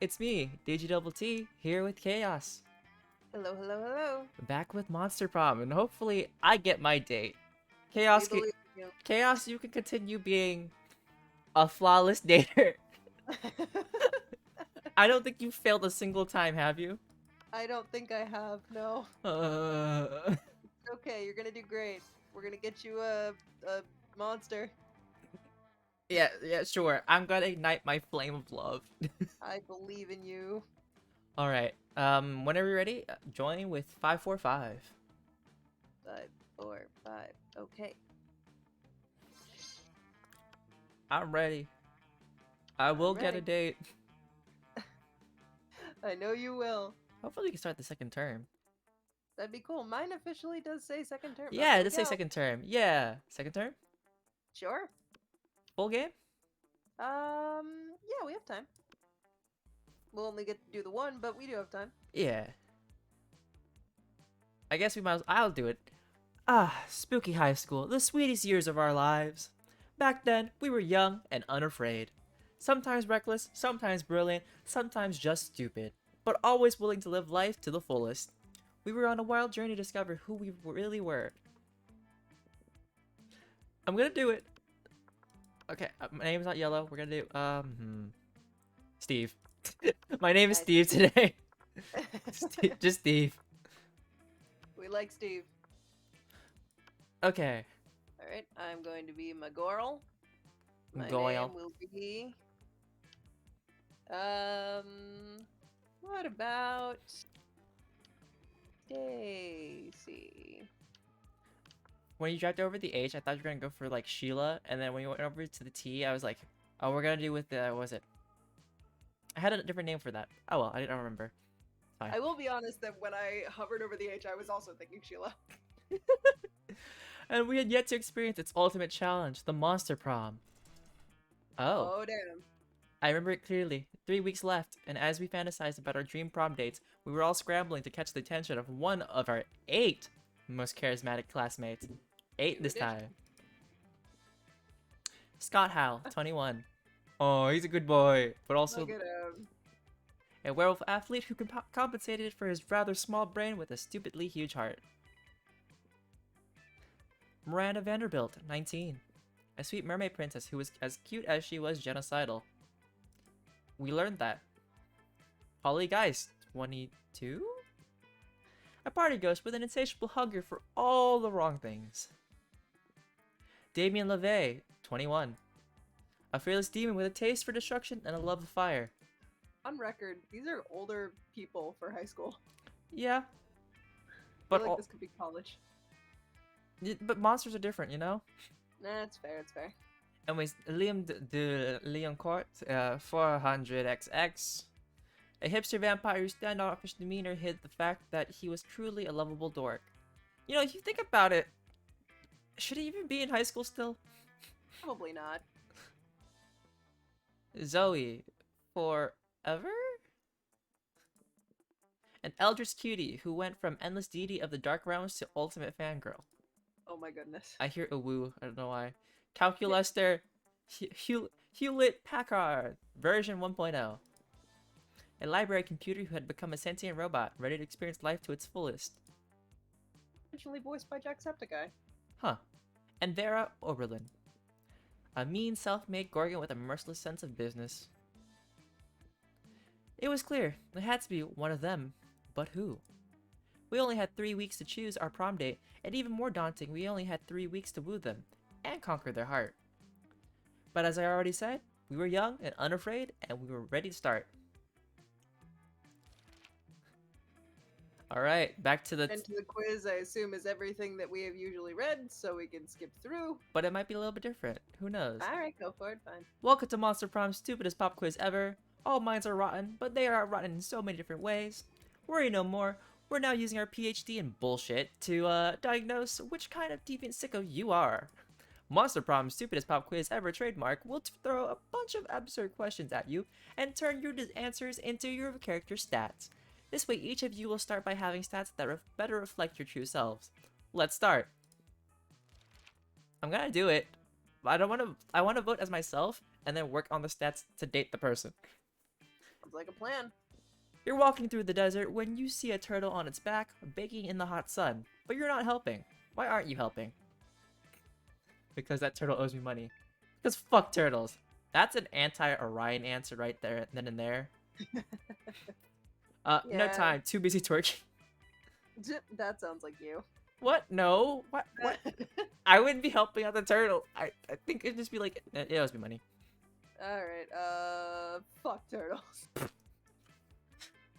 It's me, DjDoubleT, here with Chaos. Hello, hello, hello. Back with Monster Prom, and hopefully I get my date. We Chaos, believe in Chaos, you can continue being a flawless dater. you. I don't think you failed a single time, have you? I don't think I have, no. Uh, Okay, you're gonna do great. We're gonna get you a monster. yeah, sure. I'm gonna ignite my flame of love. I believe in you. All right. Whenever you're ready, join with 545. 5, 4, 5. Okay. I'm ready. I I'm will get a ready. date. I know you will. Hopefully, we can start the second term. That'd be cool. Mine officially does say second term, but Yeah, here we let's say go. second term. Yeah, second term. Sure. Full game. Yeah, we have time. We'll only get to do the one, but we do have time. Yeah. I guess we might as I'll do it. Ah, spooky high school, the sweetest years of our lives. Back then, we were young and unafraid. Sometimes reckless, sometimes brilliant, sometimes just stupid, but always willing to live life to the fullest. We were on a wild journey to discover who we really were. I'm gonna do it. Okay, my name's not Yellow. We're gonna do, Steve. My name is Nice. Steve today. Just Steve. We like Steve. Okay. Alright, I'm going to be Magorl. My Goyle. name will be... What about... Daisy? When you dropped over the H, I thought you were gonna go for like Sheila, and then when you went over to the T, I was like, oh, we're gonna do with the, what was it? I had a different name for that. Oh well, I don't remember. Fine. I will be honest that when I hovered over the H, I was also thinking Sheila. And we had yet to experience its ultimate challenge, the Monster Prom. Oh, Oh, damn. I remember it clearly. 3 weeks left, and as we fantasized about our dream prom dates, we were all scrambling to catch the attention of one of our 8 most charismatic classmates. 8 this time. Scott Howell, 21. Oh, he's a good boy, but also Look at him. a werewolf athlete who compensated for his rather small brain with a stupidly huge heart. Miranda Vanderbilt, 19. A sweet mermaid princess who was as cute as she was genocidal. We learned that. Holly Geist, 22? A party ghost with an insatiable hunger for all the wrong things. Damien LeVay, 21. A fearless demon with a taste for destruction and a love of fire. On record, these are older people for high school. Yeah. I But feel like this could be college. but monsters are different, you know? Nah, it's fair, it's fair. Anyways, Liam de Leoncourt, 400XX. A hipster vampire whose standoffish demeanor hid the fact that he was truly a lovable dork. You know, if you think about it, should he even be in high school still? Probably not. Zoe, forever? An eldritch cutie who went from endless deity of the dark realms to ultimate fangirl. Oh my goodness. I hear a woo, I don't know why. Calculaster Hewlett Packard, version 1.0. A library computer who had become a sentient robot, ready to experience life to its fullest. Originally voiced by Jacksepticeye. Huh. And Vera Oberlin. A mean, self-made Gorgon with a merciless sense of business. It was clear, it had to be one of them, but who? We only had 3 weeks to choose our prom date, and even more daunting, we only had 3 weeks to woo them, and conquer their heart. But as I already said, we were young and unafraid, and we were ready to start. Alright, back to the... And to the quiz, I assume, is everything that we have usually read, so we can skip through. But it might be a little bit different. Who knows? Alright, go for it, fine. Welcome to Monster Prom's stupidest pop quiz ever. All minds are rotten, but they are rotten in so many different ways. Worry no more. We're now using our PhD in bullshit to diagnose which kind of deviant sicko you are. Monster Prom's stupidest pop quiz ever trademark will throw a bunch of absurd questions at you and turn your answers into your character stats. This way, each of you will start by having stats that better reflect your true selves. Let's start. I'm gonna do it. I want to vote as myself and then work on the stats to date the person. Sounds like a plan. You're walking through the desert when you see a turtle on its back, baking in the hot sun. But you're not helping. Why aren't you helping? Because that turtle owes me money. Because fuck turtles. That's an anti-Orion answer right there, then and there. No Yeah. time. Too busy twerking. That sounds like you. What? No. What? What? I wouldn't be helping out the turtle. I think it'd just be like, it owes me money. Alright, fuck turtles.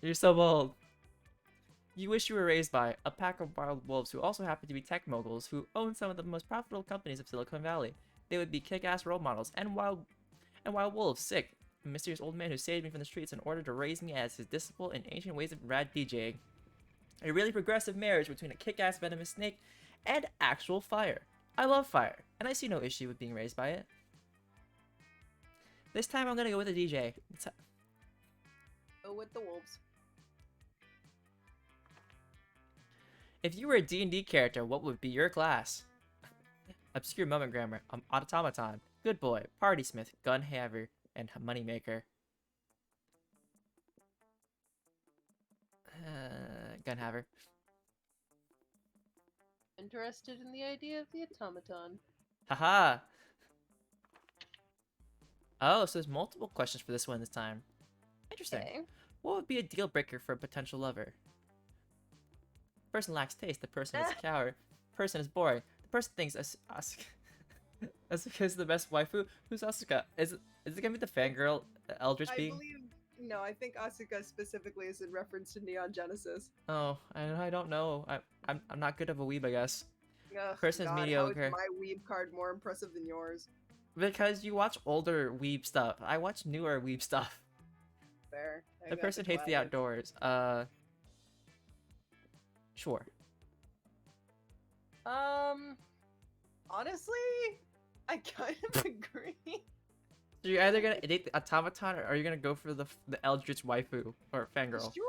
You're so bold. You wish you were raised by a pack of wild wolves who also happen to be tech moguls who own some of the most profitable companies of Silicon Valley. They would be kick-ass role models and wild wolves, sick. A mysterious old man who saved me from the streets in order to raise me as his disciple in ancient ways of rad DJing. A really progressive marriage between a kick-ass venomous snake and actual fire. I love fire, and I see no issue with being raised by it. This time I'm gonna go with a DJ. Go with the wolves. If you were a D&D character, what would be your class? Obscure moment grammar. Automaton. Good boy. Partysmith. Gun haver. And moneymaker. Gun haver. Interested in the idea of the automaton. Haha. Oh, so there's multiple questions for this one this time. Interesting. Okay. What would be a deal breaker for a potential lover? The person lacks taste. The person is a coward. The person is boring. The person thinks Asuka is the best waifu. Who's Asuka? Is it gonna be the fangirl Eldritch being? No, I think Asuka specifically is in reference to Neon Genesis. Oh, I don't know. I'm not good of a weeb, I guess. Ugh, Person is God, mediocre. How is my weeb card more impressive than yours? Because you watch older weeb stuff. I watch newer weeb stuff. Fair. The person hates the outdoors. Sure. Honestly, I kind of agree. So you're either gonna date the automaton or are you gonna go for the Eldritch waifu or fangirl? Sure.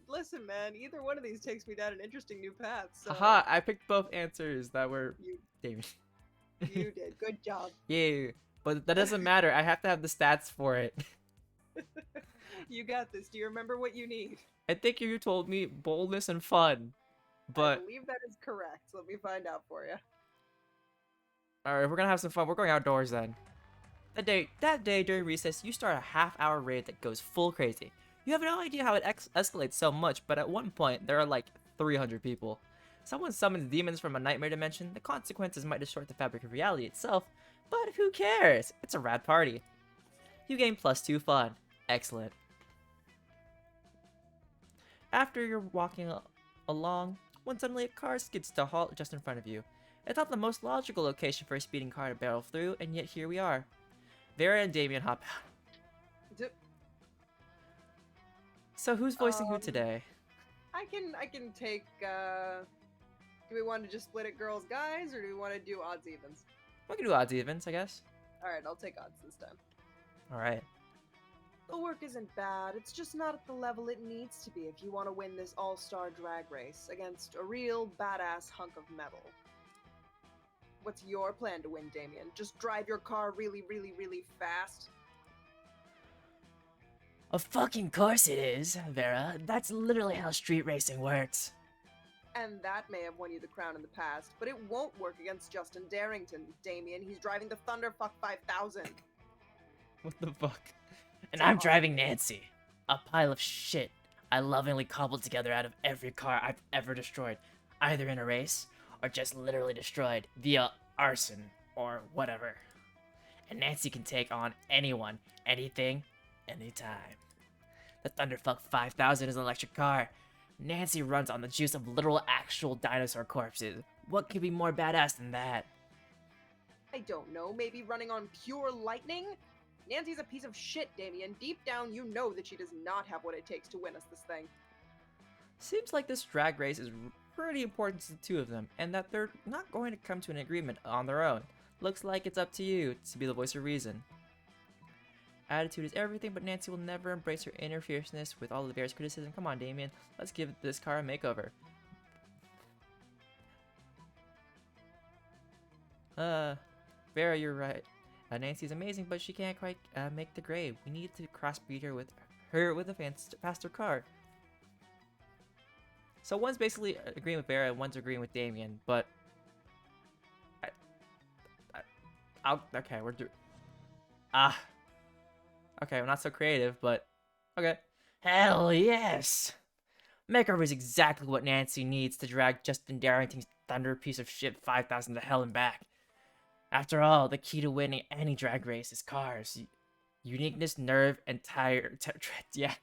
Listen, man. Either one of these takes me down an interesting new path. So Haha! I picked both answers that were you, Damien. you did. Good job. Yeah, but that doesn't matter. I have to have the stats for it. You got this. Do you remember what you need? I think you told me boldness and fun, I but believe that is correct. Let me find out for you. all right, we're gonna have some fun. We're going outdoors then. That day during recess, you start a half-hour raid that goes full crazy. You have no idea how it escalates so much, but at one point there are like 300 people. Someone summons demons from a nightmare dimension. The consequences might distort the fabric of reality itself, but who cares? It's a rad party. You gain +2 fun. Excellent. After you're walking along, when suddenly a car skids to a halt just in front of you. It's not the most logical location for a speeding car to barrel through, and yet here we are. Vera and Damien hop out. So who's voicing who today? I can take. Do we want to just split it girls guys, or do we want to do odds evens? We can do odds evens, I guess. All right, I'll take odds this time. All right. The work isn't bad. It's just not at the level it needs to be if you want to win this all-star drag race against a real badass hunk of metal. What's your plan to win, Damien? Just drive your car really, really, really fast? Of fucking course it is, Vera. That's literally how street racing works. And that may have won you the crown in the past, but it won't work against Justin Darrington, Damien. He's driving the Thunderfuck 5000. What the fuck? And I'm driving Nancy. A pile of shit I lovingly cobbled together out of every car I've ever destroyed, either in a race or just literally destroyed via arson or whatever. And Nancy can take on anyone, anything, anytime. The Thunderfuck 5000 is an electric car. Nancy runs on the juice of literal actual dinosaur corpses. What could be more badass than that? I don't know, maybe running on pure lightning? Nancy's a piece of shit, Damien. Deep down, you know that she does not have what it takes to win us this thing. Seems like this drag race is pretty important to the two of them, and that they're not going to come to an agreement on their own. Looks like it's up to you to be the voice of reason. Attitude is everything, but Nancy will never embrace her inner fierceness with all of Vera's criticism. Come on, Damien, let's give this car a makeover. Vera, you're right. Nancy's amazing, but she can't quite make the grade. We need to crossbreed her with her with a faster car. So one's basically agreeing with Vera and one's agreeing with Damien, but okay, we're doing okay, we're not so creative, but okay. Hell yes! Makeover is exactly what Nancy needs to drag Justin Darrington's thunder piece of shit 5,000 to hell and back. After all, the key to winning any drag race is cars. Uniqueness, nerve, and yeah.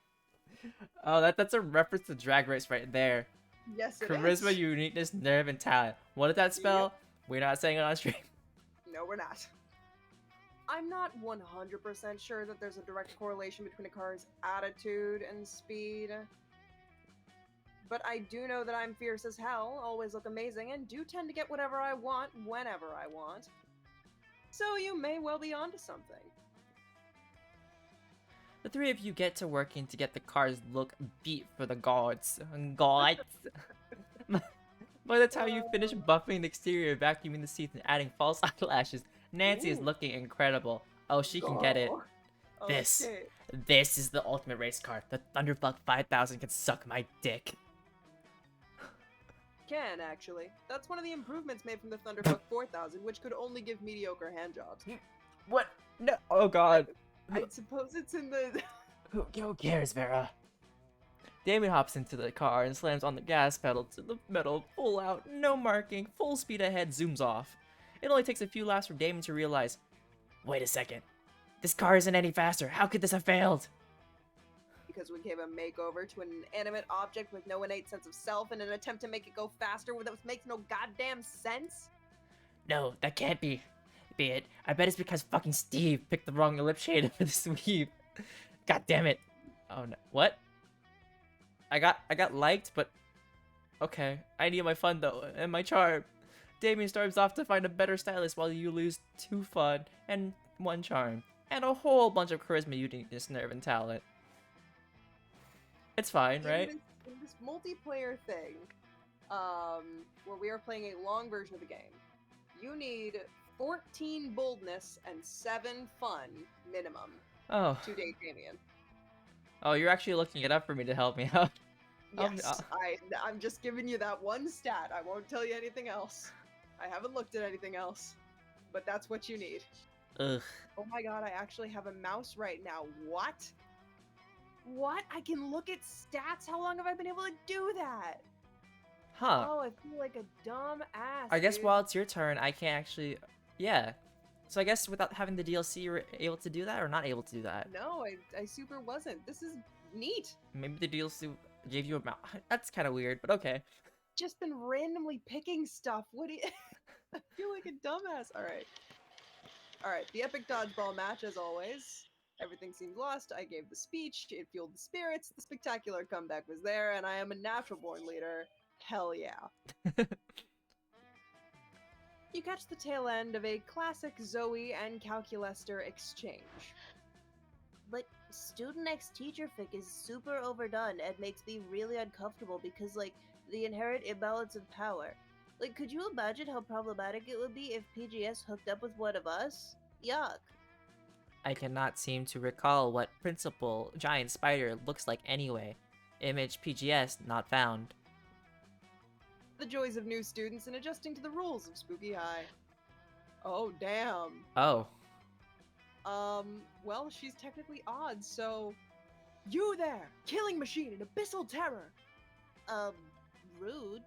Oh, that's a reference to Drag Race right there. Yes, it Charisma, is. uniqueness, nerve, and talent. What did that spell? Yep. We're not saying it on stream. No, we're not. I'm not 100% sure that there's a direct correlation between a car's attitude and speed. But I do know that I'm fierce as hell, always look amazing, and do tend to get whatever I want, whenever I want. So you may well be onto something. The three of you get to working to get the cars look beat for the gods. Gods! By the time you finish buffing the exterior, vacuuming the seats, and adding false eyelashes, Nancy is looking incredible. Oh, she can get it. This is the ultimate race car. The Thunderfuck 5000 can suck my dick. Can, actually. That's one of the improvements made from the Thunderfuck 4000, which could only give mediocre handjobs. What? No. Oh god. I suppose it's in the... Who cares, Vera? Damien hops into the car and slams on the gas pedal to the metal, full out, no marking, full speed ahead, zooms off. It only takes a few laps for Damien to realize, wait a second, this car isn't any faster, how could this have failed? Because we gave a makeover to an inanimate object with no innate sense of self in an attempt to make it go faster that makes no goddamn sense? No, that can't be it. I bet it's because fucking Steve picked the wrong lip shade for this weave. God damn it. Oh no. What? I got liked, but okay. I need my fun though, and my charm. Damien storms off to find a better stylist while you lose 2 fun and 1 charm. And a whole bunch of charisma, uniqueness, nerve, and talent. It's fine, right? In this multiplayer thing, where we are playing a long version of the game, you need 14 boldness and 7 fun minimum to date Damien. Oh, you're actually looking it up for me to help me out. Yes, I'm just giving you that one stat. I won't tell you anything else. I haven't looked at anything else, but that's what you need. Ugh. Oh my god, I actually have a mouse right now. What? What? I can look at stats? How long have I been able to do that? Huh. Oh, I feel like a dumb ass. I guess dude. while it's your turn, I can't actually... Yeah. So I guess without having the DLC, you were able to do that or not able to do that? No, I super wasn't. This is neat. Maybe the DLC gave you a mouse. That's kind of weird, but okay. Just been randomly picking stuff. What do you... I feel like a dumbass. Alright, the epic dodgeball match as always. Everything seemed lost. I gave the speech. It fueled the spirits. The spectacular comeback was there, and I am a natural born leader. Hell yeah. You catch the tail end of a classic Zoe and Calculester exchange. But Student X Teacher fic is super overdone and makes me really uncomfortable because, like, the inherent imbalance of power. Like, could you imagine how problematic it would be if PGS hooked up with one of us? Yuck. I cannot seem to recall what Principal Giant Spider looks like anyway. Image PGS not found. The joys of new students and adjusting to the rules of Spooky High. Oh, damn. Oh. Well, she's technically odd, so... You there! Killing machine and abyssal terror! Rude.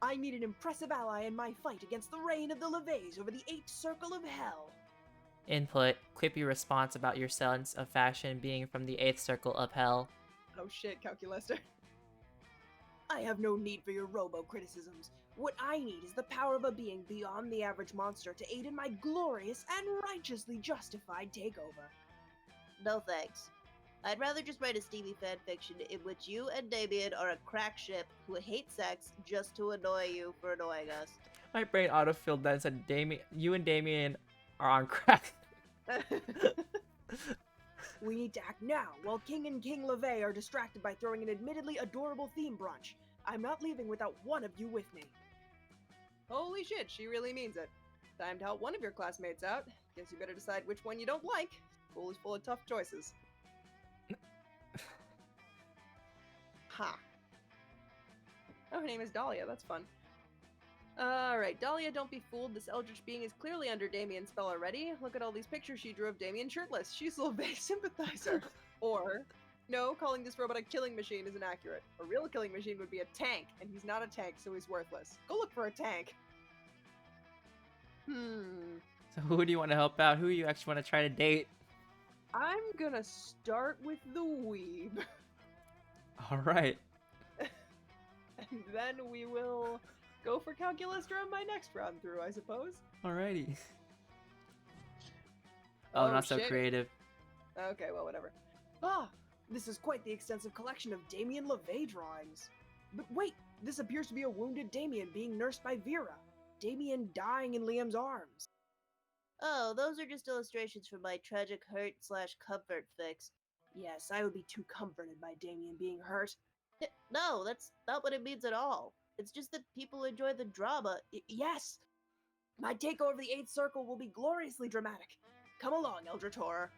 I need an impressive ally in my fight against the reign of the LeVays over the 8th Circle of Hell. Input, quippy response about your sense of fashion being from the 8th Circle of Hell. Oh shit, Calculester. I have no need for your robo-criticisms. What I need is the power of a being beyond the average monster to aid in my glorious and righteously justified takeover. No thanks. I'd rather just write a Stevie fanfiction in which you and Damien are a crack ship who hate sex just to annoy you for annoying us. My brain autofilled that and said, you and Damien are on crack. We need to act now, while King and King LeVay are distracted by throwing an admittedly adorable theme brunch. I'm not leaving without one of you with me. Holy shit, she really means it. Time to help one of your classmates out. Guess you better decide which one you don't like. School is full of tough choices. Ha. Oh, her name is Dahlia. That's fun. Alright, Dahlia, don't be fooled. This eldritch being is clearly under Damien's spell already. Look at all these pictures she drew of Damien shirtless. She's a LeVay sympathizer. Or, no, calling this robot a killing machine isn't accurate. A real killing machine would be a tank, and he's not a tank, so he's worthless. Go look for a tank. So who do you want to help out? Who do you actually want to try to date? I'm gonna start with the weeb. Alright. And then we will go for calculus on my next round through, I suppose. Alrighty. Oh, not so shit. creative. Okay, well, whatever. Ah, this is quite the extensive collection of Damien LeVay drawings. But wait, this appears to be a wounded Damien being nursed by Vera. Damien dying in Liam's arms. Oh, those are just illustrations for my tragic hurt/comfort fix. Yes, I would be too comforted by Damien being hurt. No, that's not what it means at all. It's just that people enjoy the drama. Yes! My takeover of the Eighth Circle will be gloriously dramatic. Come along, Eldritch Horror.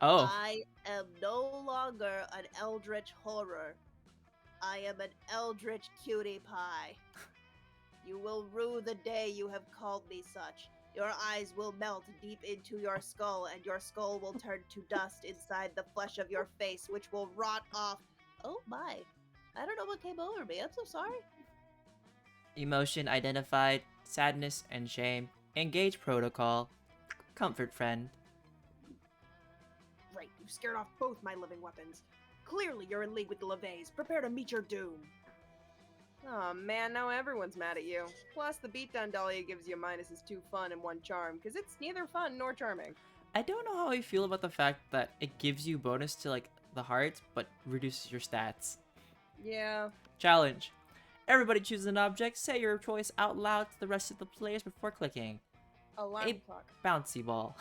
Oh. I am no longer an eldritch horror. I am an eldritch cutie pie. You will rue the day you have called me such. Your eyes will melt deep into your skull, and your skull will turn to dust inside the flesh of your face, which will rot off. Oh my. I don't know what came over me. I'm so sorry. Emotion identified, sadness and shame. Engage protocol. Comfort friend. Right, you scared off both my living weapons. Clearly you're in league with the LeVays. Prepare to meet your doom. Oh man, now everyone's mad at you. Plus, the beatdown Dahlia gives you minuses 2 fun and 1 charm, because it's neither fun nor charming. I don't know how I feel about the fact that it gives you bonus to like the hearts, but reduces your stats. Yeah. Challenge. Everybody chooses an object, say your choice out loud to the rest of the players before clicking. Alarm A clock. bouncy ball.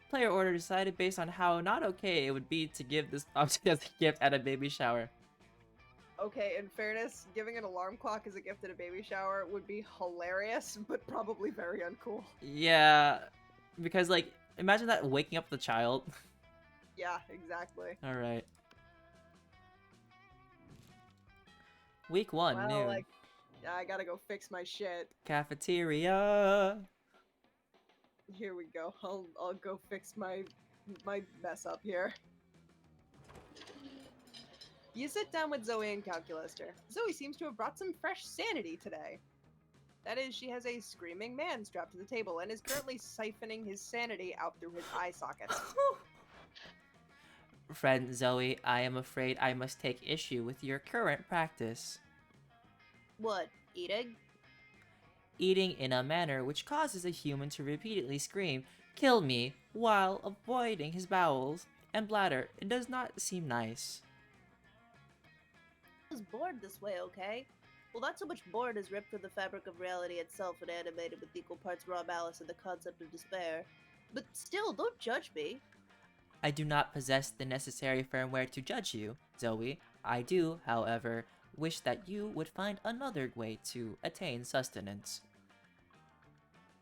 Player order decided based on how not okay it would be to give this object as a gift at a baby shower. Okay, in fairness, giving an alarm clock as a gift at a baby shower would be hilarious, but probably very uncool. Yeah, because like, imagine that waking up the child. Yeah, exactly. Alright. Week 1, Well, noon. like, I gotta go fix my shit. Cafeteria. Here we go. I'll go fix my mess up here. You sit down with Zoe and Calculaster. Zoe seems to have brought some fresh sanity today. That is, she has a screaming man strapped to the table and is currently siphoning his sanity out through his eye sockets. Friend Zoe, I am afraid I must take issue with your current practice. What? Eating? Eating in a manner which causes a human to repeatedly scream, "Kill me," while avoiding his bowels and bladder. It does not seem nice. I was born this way, okay? Well, not so much born as ripped from the fabric of reality itself and animated with equal parts raw malice and the concept of despair. But still, don't judge me. I do not possess the necessary firmware to judge you, Zoe. I do, however, wish that you would find another way to attain sustenance.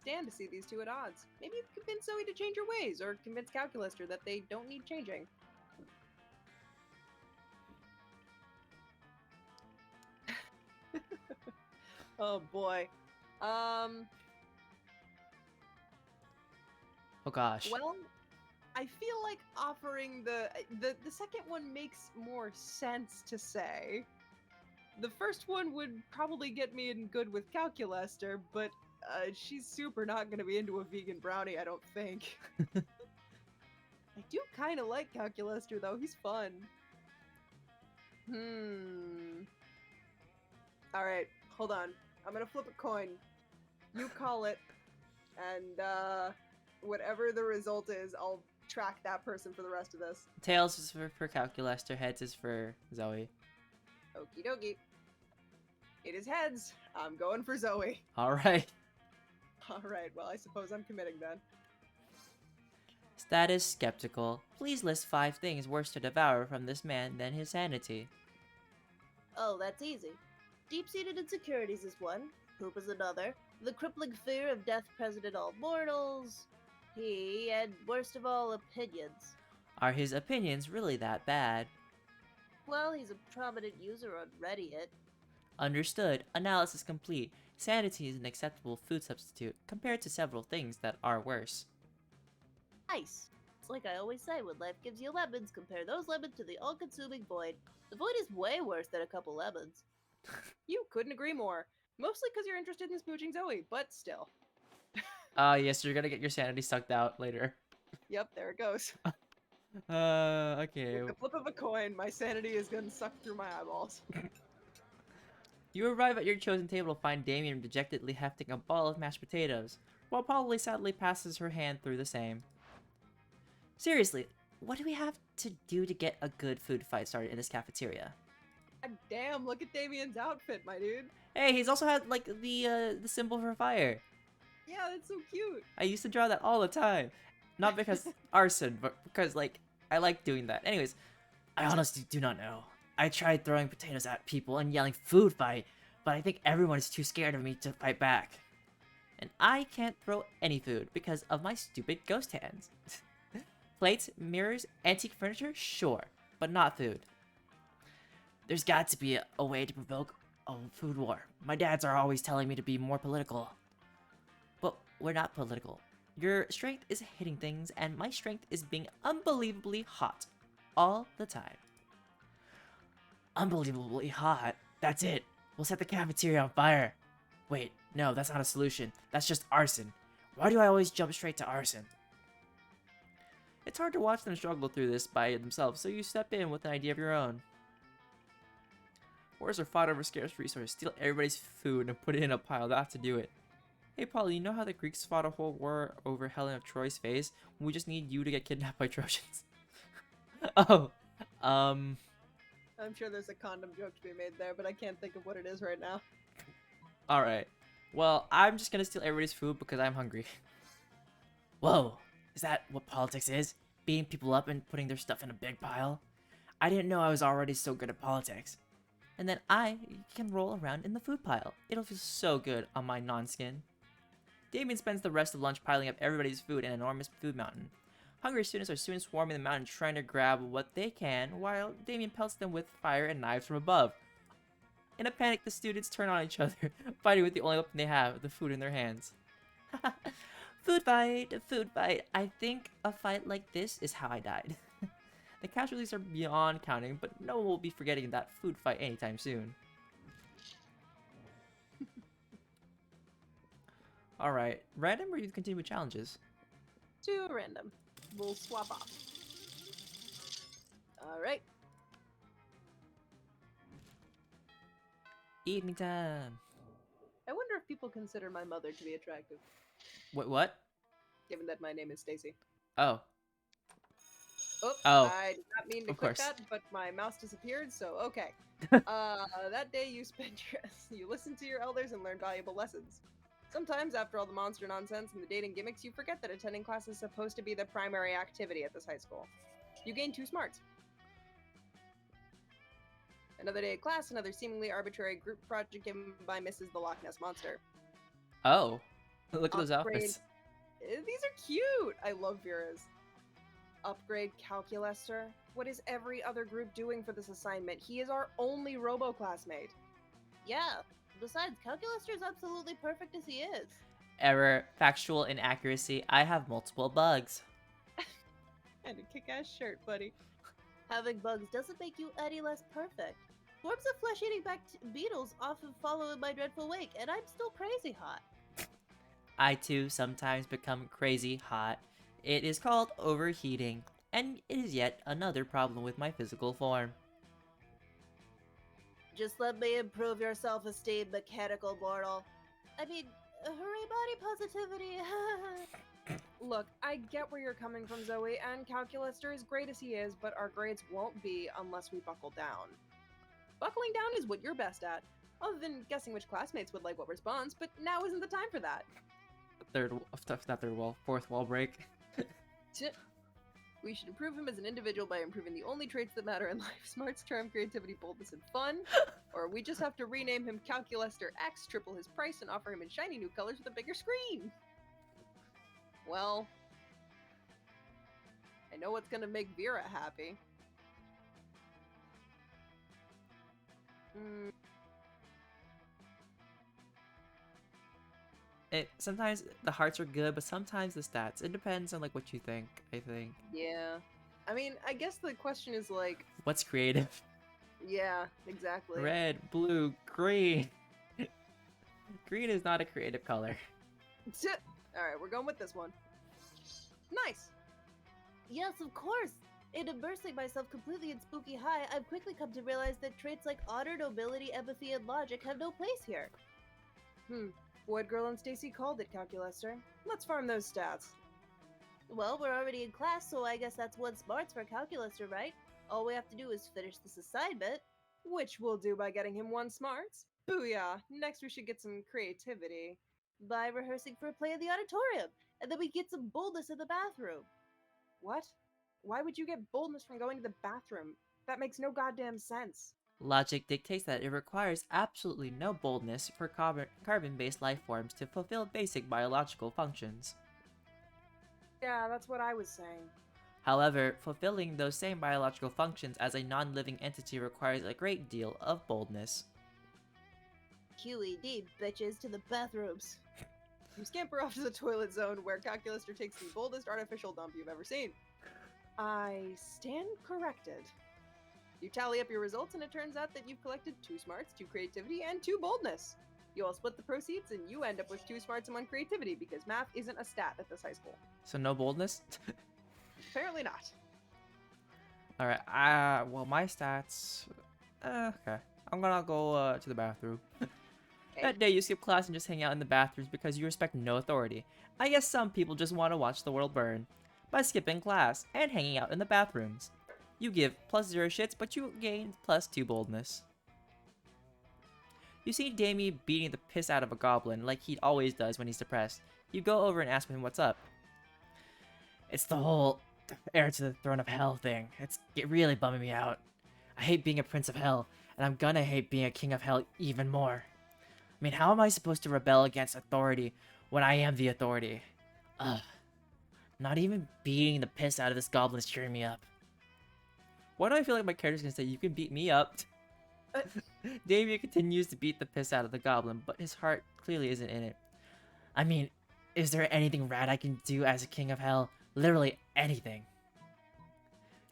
Stand to see these two at odds. Maybe you can convince Zoe to change her ways, or convince Calculaster that they don't need changing. Oh boy. Oh gosh. Well, I feel like offering the second one makes more sense to say. The first one would probably get me in good with Calculaster, but she's super not gonna be into a vegan brownie, I don't think. I do kind of like Calculaster though, he's fun. Alright, hold on. I'm gonna flip a coin. You call it, and whatever the result is, I'll track that person for the rest of this. Tails is for Calculaster, heads is for Zoe. Okie dokie. It is heads. I'm going for Zoe. Alright. Alright, well, I suppose I'm committing then. Status skeptical. Please list 5 things worse to devour from this man than his sanity. Oh, that's easy. Deep-seated insecurities is one. Poop is another. The crippling fear of death present in all mortals. And worst of all, opinions. Are his opinions really that bad? Well, he's a prominent user on Reddit. Understood. Analysis complete. Sanity is an acceptable food substitute compared to several things that are worse. Nice. It's like I always say, when life gives you lemons, compare those lemons to the all-consuming void. The void is way worse than a couple lemons. You couldn't agree more. Mostly because you're interested in smooching Zoe, but still. Yes, you're gonna get your sanity sucked out later. Yep, there it goes. Okay. With the flip of a coin, my sanity is gonna suck through my eyeballs. You arrive at your chosen table to find Damien dejectedly hefting a ball of mashed potatoes, while Polly sadly passes her hand through the same. Seriously, what do we have to do to get a good food fight started in this cafeteria? God damn, look at Damien's outfit, my dude. Hey, he's also had like the symbol for fire. Yeah, that's so cute. I used to draw that all the time. Not because arson, but because like I like doing that. Anyways, I honestly do not know. I tried throwing potatoes at people and yelling food fight, but I think everyone is too scared of me to fight back. And I can't throw any food because of my stupid ghost hands. Plates, mirrors, antique furniture, sure, but not food. There's got to be a way to provoke a food war. My dads are always telling me to be more political. But we're not political. Your strength is hitting things, and my strength is being unbelievably hot. All the time. Unbelievably hot? That's it. We'll set the cafeteria on fire. Wait, no, that's not a solution. That's just arson. Why do I always jump straight to arson? It's hard to watch them struggle through this by themselves, so you step in with an idea of your own. Wars are fought over scarce resources. Steal everybody's food and put it in a pile. That's to do it. Hey, Polly, you know how the Greeks fought a whole war over Helen of Troy's face? We just need you to get kidnapped by Trojans. Oh, I'm sure there's a condom joke to be made there, but I can't think of what it is right now. alright. Well, I'm just gonna steal everybody's food because I'm hungry. Whoa, is that what politics is? Beating people up and putting their stuff in a big pile? I didn't know I was already so good at politics. And then I can roll around in the food pile. It'll feel so good on my non-skin. Damien spends the rest of lunch piling up everybody's food in an enormous food mountain. Hungry students are soon swarming the mountain trying to grab what they can, while Damien pelts them with fire and knives from above. In a panic, the students turn on each other, fighting with the only weapon they have, the food in their hands. Food fight, food fight. I think a fight like this is how I died. The casualties are beyond counting, but no one will be forgetting that food fight anytime soon. Alright, random or you continue with challenges? Too random. We'll swap off. Alright. Evening time. I wonder if people consider my mother to be attractive, What? given that my name is Stacy. Oh. Oops, Oh, I did not mean to of click course. that, but my mouse disappeared, so okay. That day you spent you listened to your elders and learned valuable lessons. Sometimes, after all the monster nonsense and the dating gimmicks, you forget that attending class is supposed to be the primary activity at this high school. You gain 2 smarts. Another day of class, another seemingly arbitrary group project given by Mrs. the Loch Ness Monster. Oh. Look at those Upgrade- outfits. These are cute! I love Vera's. Upgrade Calculester. What is every other group doing for this assignment? He is our only robo-classmate. Yeah. Besides, Calculester is absolutely perfect as he is. Error, factual inaccuracy. I have multiple bugs. And a kick-ass shirt, buddy. Having bugs doesn't make you any less perfect. Swarms of flesh-eating beetles often follow in my dreadful wake, and I'm still crazy hot. I too sometimes become crazy hot. It is called overheating, and it is yet another problem with my physical form. Just let me improve your self-esteem, mechanical mortal. I mean, hooray body positivity. Look, I get where you're coming from, Zoe, and Calculester is great as he is, but our grades won't be unless we buckle down. Buckling down is what you're best at, other than guessing which classmates would like what response, but now isn't the time for that. Fourth wall break. We should improve him as an individual by improving the only traits that matter in life: smarts, charm, creativity, boldness, and fun. Or we just have to rename him Calculester X, triple his price, and offer him in shiny new colors with a bigger screen. Well, I know what's gonna make Vera happy. Mm, Sometimes the hearts are good, but sometimes the stats. It depends on like what you think, I think. yeah. I mean, I guess the question is like, What's creative? yeah, exactly. Red, blue, green. Green is not a creative color. Alright, we're going with this one. Nice! Yes, of course! In immersing myself completely in Spooky High, I've quickly come to realize that traits like honor, nobility, empathy, and logic have no place here. Boyd Girl and Stacy called it, Calculaster. Let's farm those stats. Well, we're already in class, so I guess that's 1 smarts for Calculaster, right? All we have to do is finish this assignment. Which we'll do by getting him 1 smarts. Booyah! Next we should get some creativity. By rehearsing for a play in the auditorium, and then we get some boldness in the bathroom. What? Why would you get boldness from going to the bathroom? That makes no goddamn sense. Logic dictates that it requires absolutely no boldness for carbon-based life forms to fulfill basic biological functions. Yeah, that's what I was saying. However, fulfilling those same biological functions as a non-living entity requires a great deal of boldness. QED, bitches, to the bathrooms. You scamper off to the toilet zone where Calculaster takes the boldest artificial dump you've ever seen. I stand corrected. You tally up your results and it turns out that you've collected 2 smarts, 2 creativity, and 2 boldness. You all split the proceeds and you end up with 2 smarts and 1 creativity because math isn't a stat at this high school. So no boldness? Apparently not. Alright, well my stats... okay. I'm gonna go to the bathroom. That day you skip class and just hang out in the bathrooms because you respect no authority. I guess some people just want to watch the world burn. By skipping class and hanging out in the bathrooms. You give +0 shits, but you gain +2 boldness. You see Damie beating the piss out of a goblin like he always does when he's depressed. You go over and ask him what's up. It's the whole heir to the throne of hell thing. It's really bumming me out. I hate being a prince of hell, and I'm gonna hate being a king of hell even more. I mean, how am I supposed to rebel against authority when I am the authority? Ugh. Not even beating the piss out of this goblin is cheering me up. Why do I feel like my character's gonna say, you can beat me up? Damien continues to beat the piss out of the goblin, but his heart clearly isn't in it. I mean, is there anything rad I can do as a king of hell? Literally anything.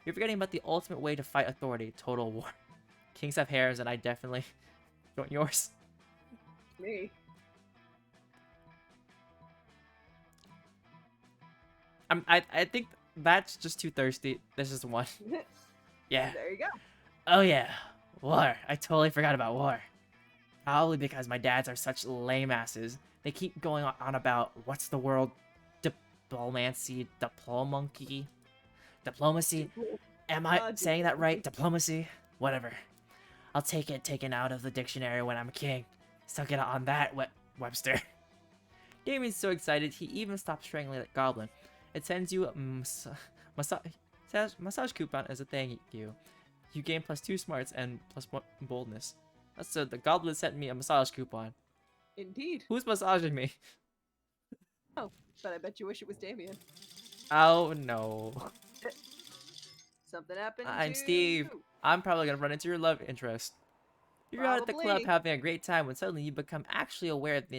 You're forgetting about the ultimate way to fight authority, total war. Kings have hairs, and I definitely don't yours. Me. I think that's just too thirsty. This is one. Yeah. There you go. Oh yeah. War. I totally forgot about war. Probably because my dads are such lame asses. They keep going on about what's the world diplomacy, diplomacy. Am I saying that right? Diplomacy? Whatever. I'll take it taken out of the dictionary when I'm king. Suck it on that, Webster. Damien's so excited he even stops strangling that goblin. It sends you a massage coupon as a thank you. You gain +2 smarts and +1 boldness. So the goblin sent me a massage coupon. Indeed. Who's massaging me? Oh, but I bet you wish it was Damien. Oh no. Something happened I'm to Steve. you. I'm probably gonna run into your love interest. You're out at the club Probably. having a great time when suddenly you become actually aware of the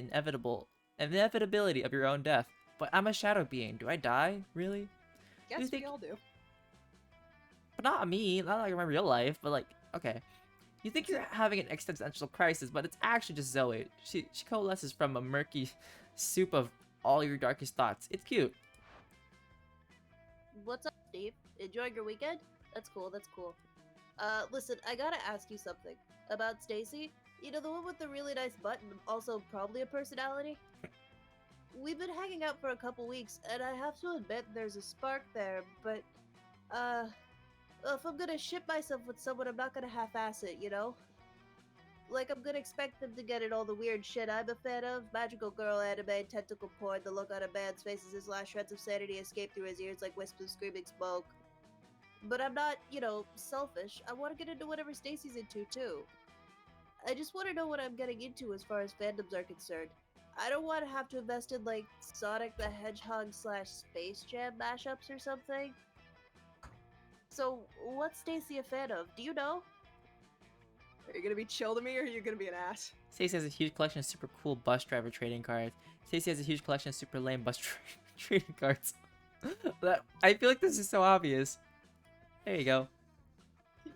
inevitability of your own death. But I'm a shadow being. Do I die? Really? Guess think- we all do. But not me, not like in my real life, but like, okay. You think you're having an existential crisis, but it's actually just Zoe. She coalesces from a murky soup of all your darkest thoughts. It's cute. What's up, Steve? Enjoying your weekend? That's cool, that's cool. Listen, I gotta ask you something. About Stacy? You know, the one with the really nice butt and also probably a personality? We've been hanging out for a couple weeks, and I have to admit there's a spark there, but, if I'm gonna ship myself with someone, I'm not gonna half-ass it, you know? Like, I'm gonna expect them to get it all the weird shit I'm a fan of. Magical girl anime, tentacle porn, the look on a man's face as his last shreds of sanity escape through his ears like wisps of screaming smoke. But I'm not, you know, selfish. I want to get into whatever Stacy's into, too. I just want to know what I'm getting into as far as fandoms are concerned. I don't want to have to invest in, like, Sonic the Hedgehog / Space Jam mashups or something. So, what's Stacy a fan of? Do you know? Are you gonna be chill to me, or are you gonna be an ass? Stacey has a huge collection of super cool bus driver trading cards. Stacey has a huge collection of super lame bus trading cards. I feel like this is so obvious. There you go.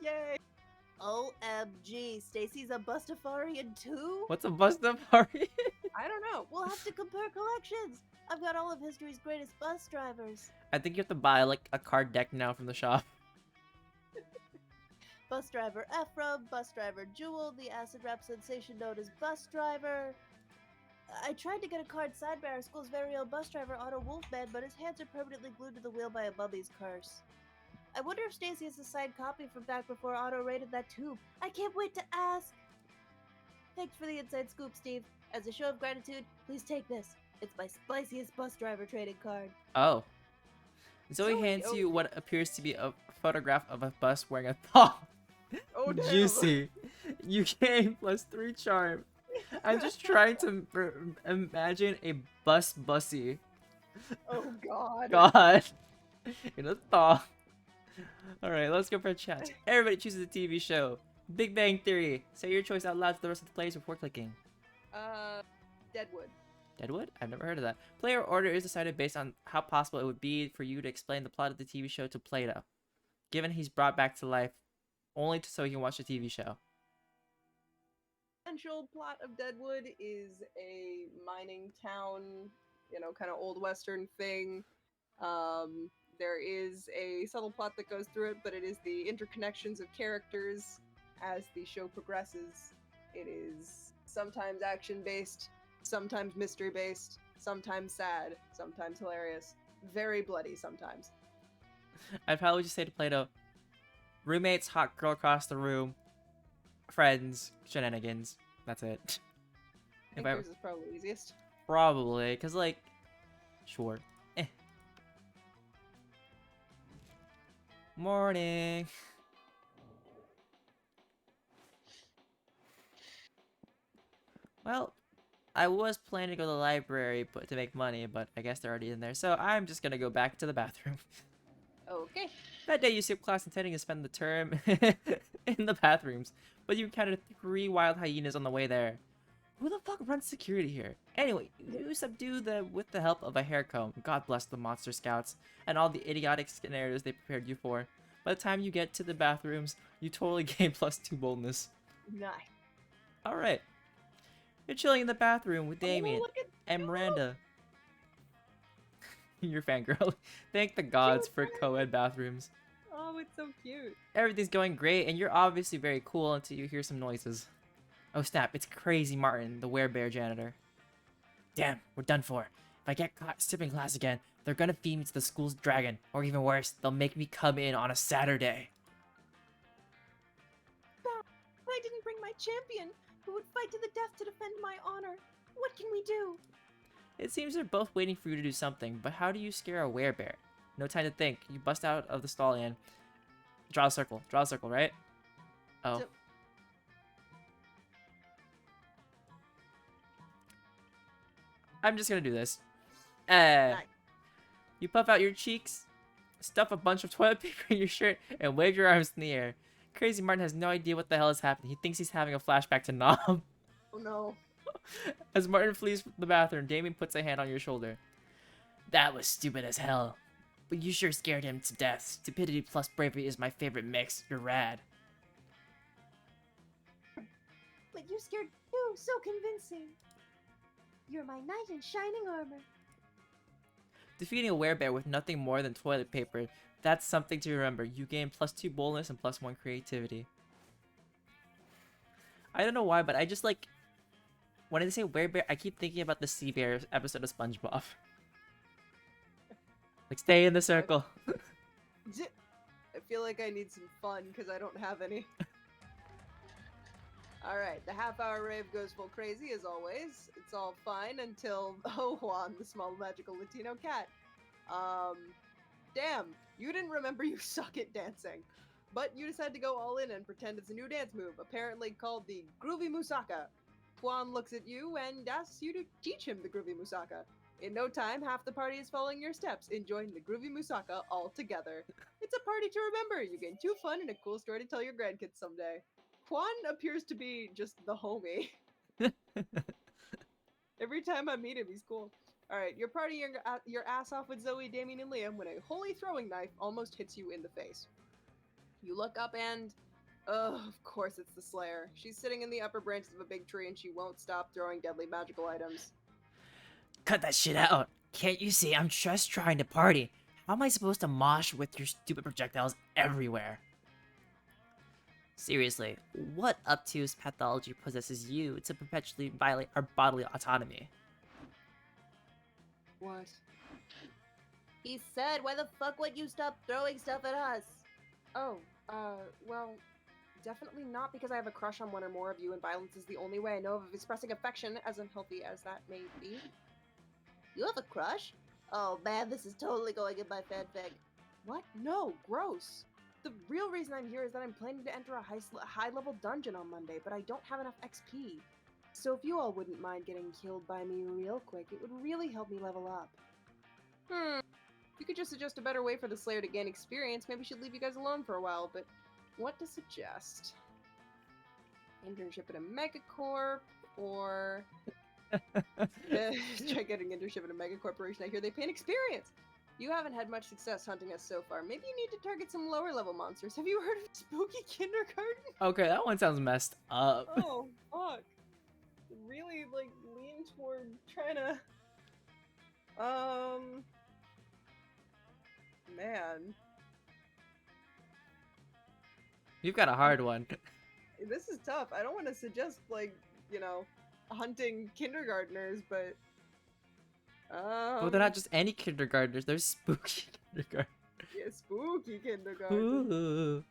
Yay! OMG, Stacy's a Bustafarian too? What's a bus party? I don't know. We'll have to compare collections. I've got all of history's greatest bus drivers. I think you have to buy like a card deck now from the shop. Bus driver Ephraim, bus driver Jewel, the acid rap sensation known as Bus Driver. I tried to get a card signed by our school's very own bus driver Otto Wolfman, but his hands are permanently glued to the wheel by a mummy's curse. I wonder if Stacy has a signed copy from back before Otto raided that tube. I can't wait to ask. Thanks for the inside scoop, Steve. As a show of gratitude, please take this. It's my spiciest bus driver trading card. Oh. Zoe Zoe, hands oh. you what appears to be a photograph of a bus wearing a thong. Oh, damn. Juicy. You gain +3 charm. I'm just trying to imagine a bussy. Oh god. God. In a thong. Alright, let's go for a chat. Everybody chooses a TV show. Big Bang Theory. Say your choice out loud to the rest of the players before clicking. Deadwood. Deadwood? I've never heard of that. Player order is decided based on how possible it would be for you to explain the plot of the TV show to Plato, given he's brought back to life only so he can watch the TV show. Essential plot of Deadwood is a mining town, kind of old western thing. There is a subtle plot that goes through it, but it is the interconnections of characters as the show progresses. It is sometimes action-based, sometimes mystery-based, sometimes sad, sometimes hilarious, very bloody sometimes. I'd probably just say to Plato, roommates, hot girl across the room, friends, shenanigans. That's it. I think yours is probably easiest. Probably, because, like, sure. Morning. Well, I was planning to go to the library to make money, but I guess they're already in there, so I'm just gonna go back to the bathroom. Okay. That day you skipped class intending to spend the term in the bathrooms, but you encountered 3 wild hyenas on the way there. Who the fuck runs security here? Anyway, you subdue them with the help of a hair comb. God bless the monster scouts and all the idiotic scenarios they prepared you for. By the time you get to the bathrooms, you totally gain +2 boldness. Nice. Alright. You're chilling in the bathroom with Oh, Damien look at and you. Miranda. You're fangirl. Thank the gods for co-ed bathrooms. Oh, it's so cute. Everything's going great, and you're obviously very cool until you hear some noises. Oh snap, it's Crazy Martin, the werebear janitor. Damn, we're done for. If I get caught skipping class again, they're gonna feed me to the school's dragon, or even worse, they'll make me come in on a Saturday. I didn't bring my champion, who would fight to the death to defend my honor. What can we do? It seems they're both waiting for you to do something, but how do you scare a werebear? No time to think. You bust out of the stall and draw a circle. Draw a circle, right? Oh. I'm just gonna do this. Nice. You puff out your cheeks, stuff a bunch of toilet paper in your shirt, and wave your arms in the air. Crazy Martin has no idea what the hell is happening. He thinks he's having a flashback to Nom. Oh no. As Martin flees from the bathroom, Damien puts a hand on your shoulder. That was stupid as hell. But you sure scared him to death. Stupidity plus bravery is my favorite mix. You're rad. But you scared too, so convincing. You're my knight in shining armor. Defeating a werebear with nothing more than toilet paper, that's something to remember. You gain +2 boldness and +1 creativity. I don't know why, but I just like... When I say werebear, I keep thinking about the Sea Bear episode of SpongeBob. Like, stay in the circle. I feel like I need some fun because I don't have any. Alright, the half-hour rave goes full crazy as always. It's all fine until Juan, the small magical Latino cat. Damn, you didn't remember you suck at dancing. But you decide to go all in and pretend it's a new dance move, apparently called the Groovy Musaka. Juan looks at you and asks you to teach him the Groovy Musaka. In no time, half the party is following your steps, enjoying the Groovy Musaka all together. It's a party to remember. You gain 2 fun and a cool story to tell your grandkids someday. Quan appears to be just the homie. Every time I meet him, he's cool. Alright, you're partying your ass off with Zoe, Damien, and Liam when a holy throwing knife almost hits you in the face. You look up and... of course it's the Slayer. She's sitting in the upper branches of a big tree and she won't stop throwing deadly magical items. Cut that shit out. Can't you see I'm just trying to party? How am I supposed to mosh with your stupid projectiles everywhere? Seriously, what obtuse pathology possesses you to perpetually violate our bodily autonomy? What? He said, why the fuck would you stop throwing stuff at us? Oh, well, definitely not because I have a crush on one or more of you and violence is the only way I know of expressing affection, as unhealthy as that may be. You have a crush? Oh man, this is totally going in my fanfic. What? No, gross. The real reason I'm here is that I'm planning to enter a high-level dungeon on Monday, but I don't have enough XP. So if you all wouldn't mind getting killed by me real quick, it would really help me level up. You could just suggest a better way for the Slayer to gain experience. Maybe she'd leave you guys alone for a while, but what to suggest? Internship at a megacorp, or... try getting internship at a megacorporation. I hear they pay an experience! You haven't had much success hunting us so far. Maybe you need to target some lower-level monsters. Have you heard of Spooky Kindergarten? Okay, that one sounds messed up. Oh, fuck. Really, like, lean toward trying to... Man. You've got a hard one. This is tough. I don't want to suggest, like, you know, hunting kindergartners, but... Well, they're not just any kindergartners, they're spooky kindergartners. Yeah, spooky kindergarten. Ooh.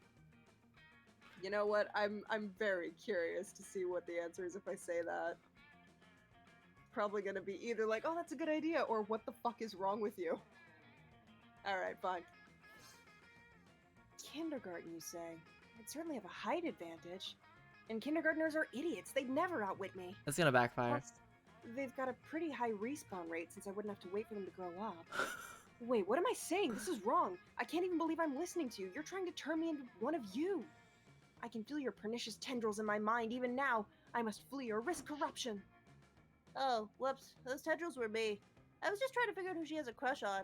You know what? I'm very curious to see what the answer is if I say that. Probably gonna be either like, oh, that's a good idea, or what the fuck is wrong with you? Alright, fine. Kindergarten, you say? I'd certainly have a height advantage. And kindergartners are idiots. They'd never outwit me. That's gonna backfire. Plus, they've got a pretty high respawn rate since I wouldn't have to wait for them to grow up. Wait, what am I saying? This is wrong. I can't even believe I'm listening to you. You're trying to turn me into one of you. I can feel your pernicious tendrils in my mind even now. I must flee or risk corruption. Oh, whoops. Those tendrils were me. I was just trying to figure out who she has a crush on.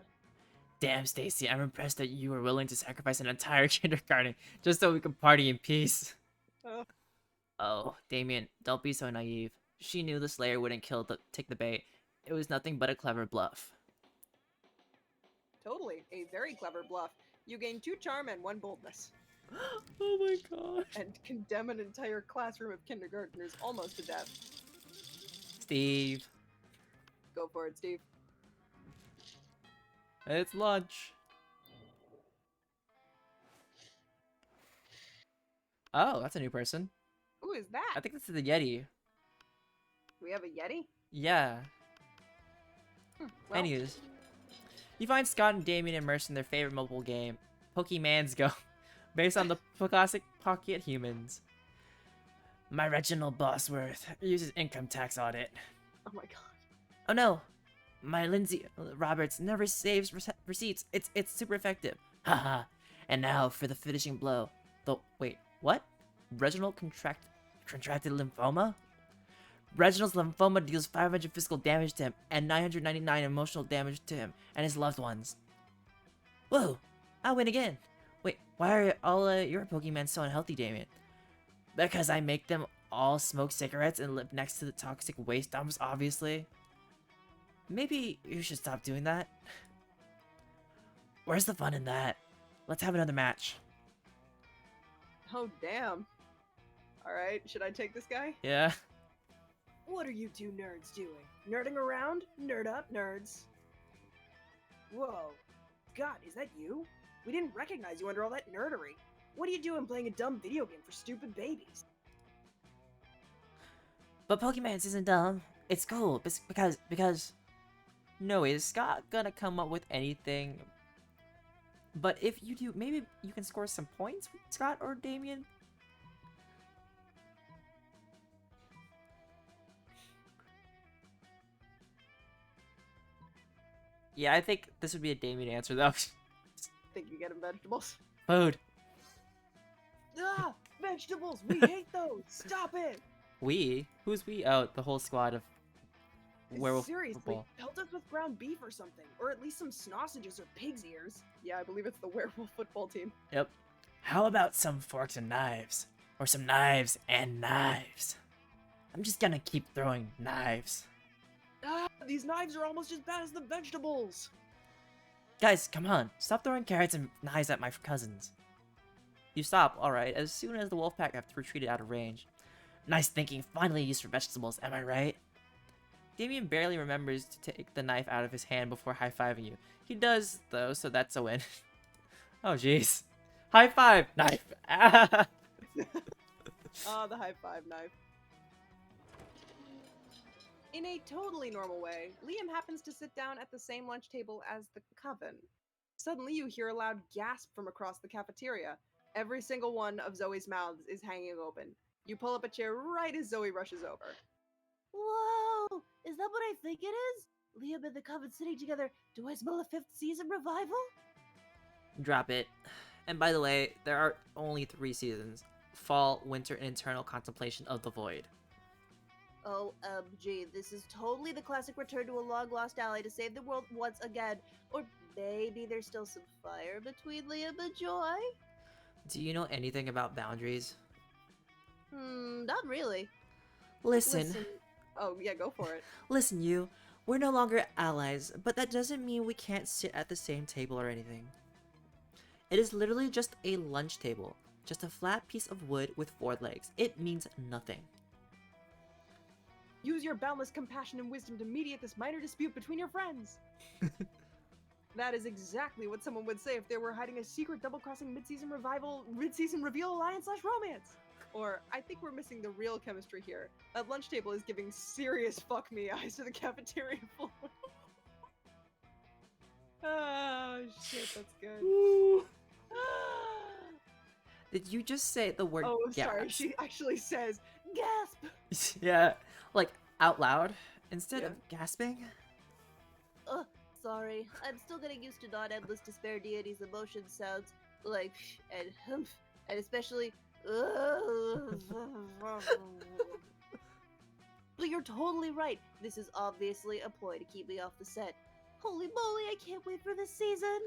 Damn, Stacy, I'm impressed that you were willing to sacrifice an entire kindergarten just so we could party in peace. Oh, Damien, don't be so naive. She knew the Slayer wouldn't take the bait. It was nothing but a clever bluff. Totally, a very clever bluff. You gain 2 charm and 1 boldness. Oh my god. And condemn an entire classroom of kindergartners almost to death. Steve. Go for it, Steve. It's lunch. Oh, that's a new person. Who is that? I think this is the Yeti. We have a Yeti? Yeah. Well, Anyways. You find Scott and Damien immersed in their favorite mobile game, Pokemon's Go, based on the classic Pocket Humans. My Reginald Bosworth uses income tax audit. oh my god. Oh no! My Lindsay Roberts never saves receipts. It's super effective. Haha. And now for the finishing blow. Wait, what? Reginald contracted lymphoma? Reginald's lymphoma deals 500 physical damage to him and 999 emotional damage to him and his loved ones. Whoa! I win again! Wait, why are all your Pokemon so unhealthy, Damien? Because I make them all smoke cigarettes and live next to the toxic waste dumps, obviously. Maybe you should stop doing that. Where's the fun in that? Let's have another match. Oh, damn. Alright, should I take this guy? Yeah. What are you 2 nerds doing? Nerding around? Nerd up, nerds. Whoa. God, is that you? We didn't recognize you under all that nerdery. What are you doing playing a dumb video game for stupid babies? But Pokemon isn't dumb. It's cool because no, is Scott gonna come up with anything? But if you do, maybe you can score some points with Scott or Damien. Yeah, I think this would be a Damien answer though. Think you get him vegetables? Food. Ah! vegetables! We hate those! Stop it! We? Who's we? Oh, the whole squad of werewolf Seriously, football. pelt us with ground beef or something. Or at least some sausages or pig's ears. Yeah, I believe it's the werewolf football team. Yep. How about some forks and knives? Or some knives and knives? I'm just gonna keep throwing knives. Ah, these knives are almost as bad as the vegetables! Guys, come on. Stop throwing carrots and knives at my cousins. You stop, alright, as soon as the wolf pack have retreated out of range. Nice thinking, finally used for vegetables, am I right? Damien barely remembers to take the knife out of his hand before high-fiving you. He does, though, so that's a win. Oh, jeez. High five! Knife! Ah! Ah, the high five knife. In a totally normal way, Liam happens to sit down at the same lunch table as the Coven. Suddenly, you hear a loud gasp from across the cafeteria. Every single one of Zoe's mouths is hanging open. You pull up a chair right as Zoe rushes over. Whoa! Is that what I think it is? Liam and the Coven sitting together. Do I smell a 5th season revival? Drop it. And by the way, there are only 3 seasons. Fall, winter, and eternal contemplation of the void. OMG, this is totally the classic return to a long-lost ally to save the world once again. Or maybe there's still some fire between Liam and Joy? Do you know anything about boundaries? Not really. Listen. Oh, yeah, go for it. Listen, you. We're no longer allies, but that doesn't mean we can't sit at the same table or anything. It is literally just a lunch table. Just a flat piece of wood with 4 legs. It means nothing. Use your boundless compassion and wisdom to mediate this minor dispute between your friends. That is exactly what someone would say if they were hiding a secret double-crossing mid-season reveal alliance/romance. Or, I think we're missing the real chemistry here. That lunch table is giving serious fuck me eyes to the cafeteria floor. Oh, shit, that's good. Did you just say the word Oh, gasp? sorry, she actually says, gasp! Yeah, like out loud instead of gasping. Sorry. I'm still getting used to non-endless despair deity's emotion sounds like and humph, and especially But you're totally right. This is obviously a ploy to keep me off the set. Holy moly, I can't wait for this season!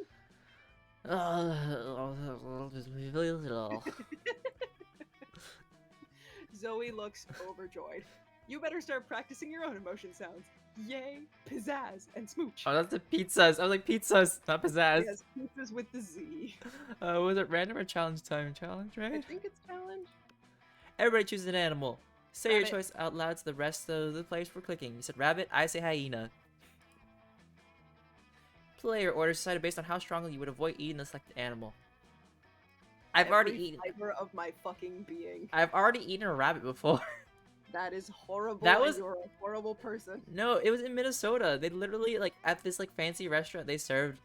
Zoe looks overjoyed. You better start practicing your own emotion sounds. Yay, pizzazz, and smooch. Oh, that's the pizzas. I was like pizzas, not pizzazz. Yes, pizzas with the Z. Was it random or challenge time? Challenge, I right? think it's challenge. Everybody choose an animal. Say Rabbit. your choice out loud to the rest of the players for clicking. You said rabbit, I say hyena. Player orders decided based on how strongly you would avoid eating the selected animal. I've already eaten. Fiber of my fucking being. I've already eaten a rabbit before. That is horrible. That and was- you're a horrible person. No, it was in Minnesota. They literally like at this like fancy restaurant they served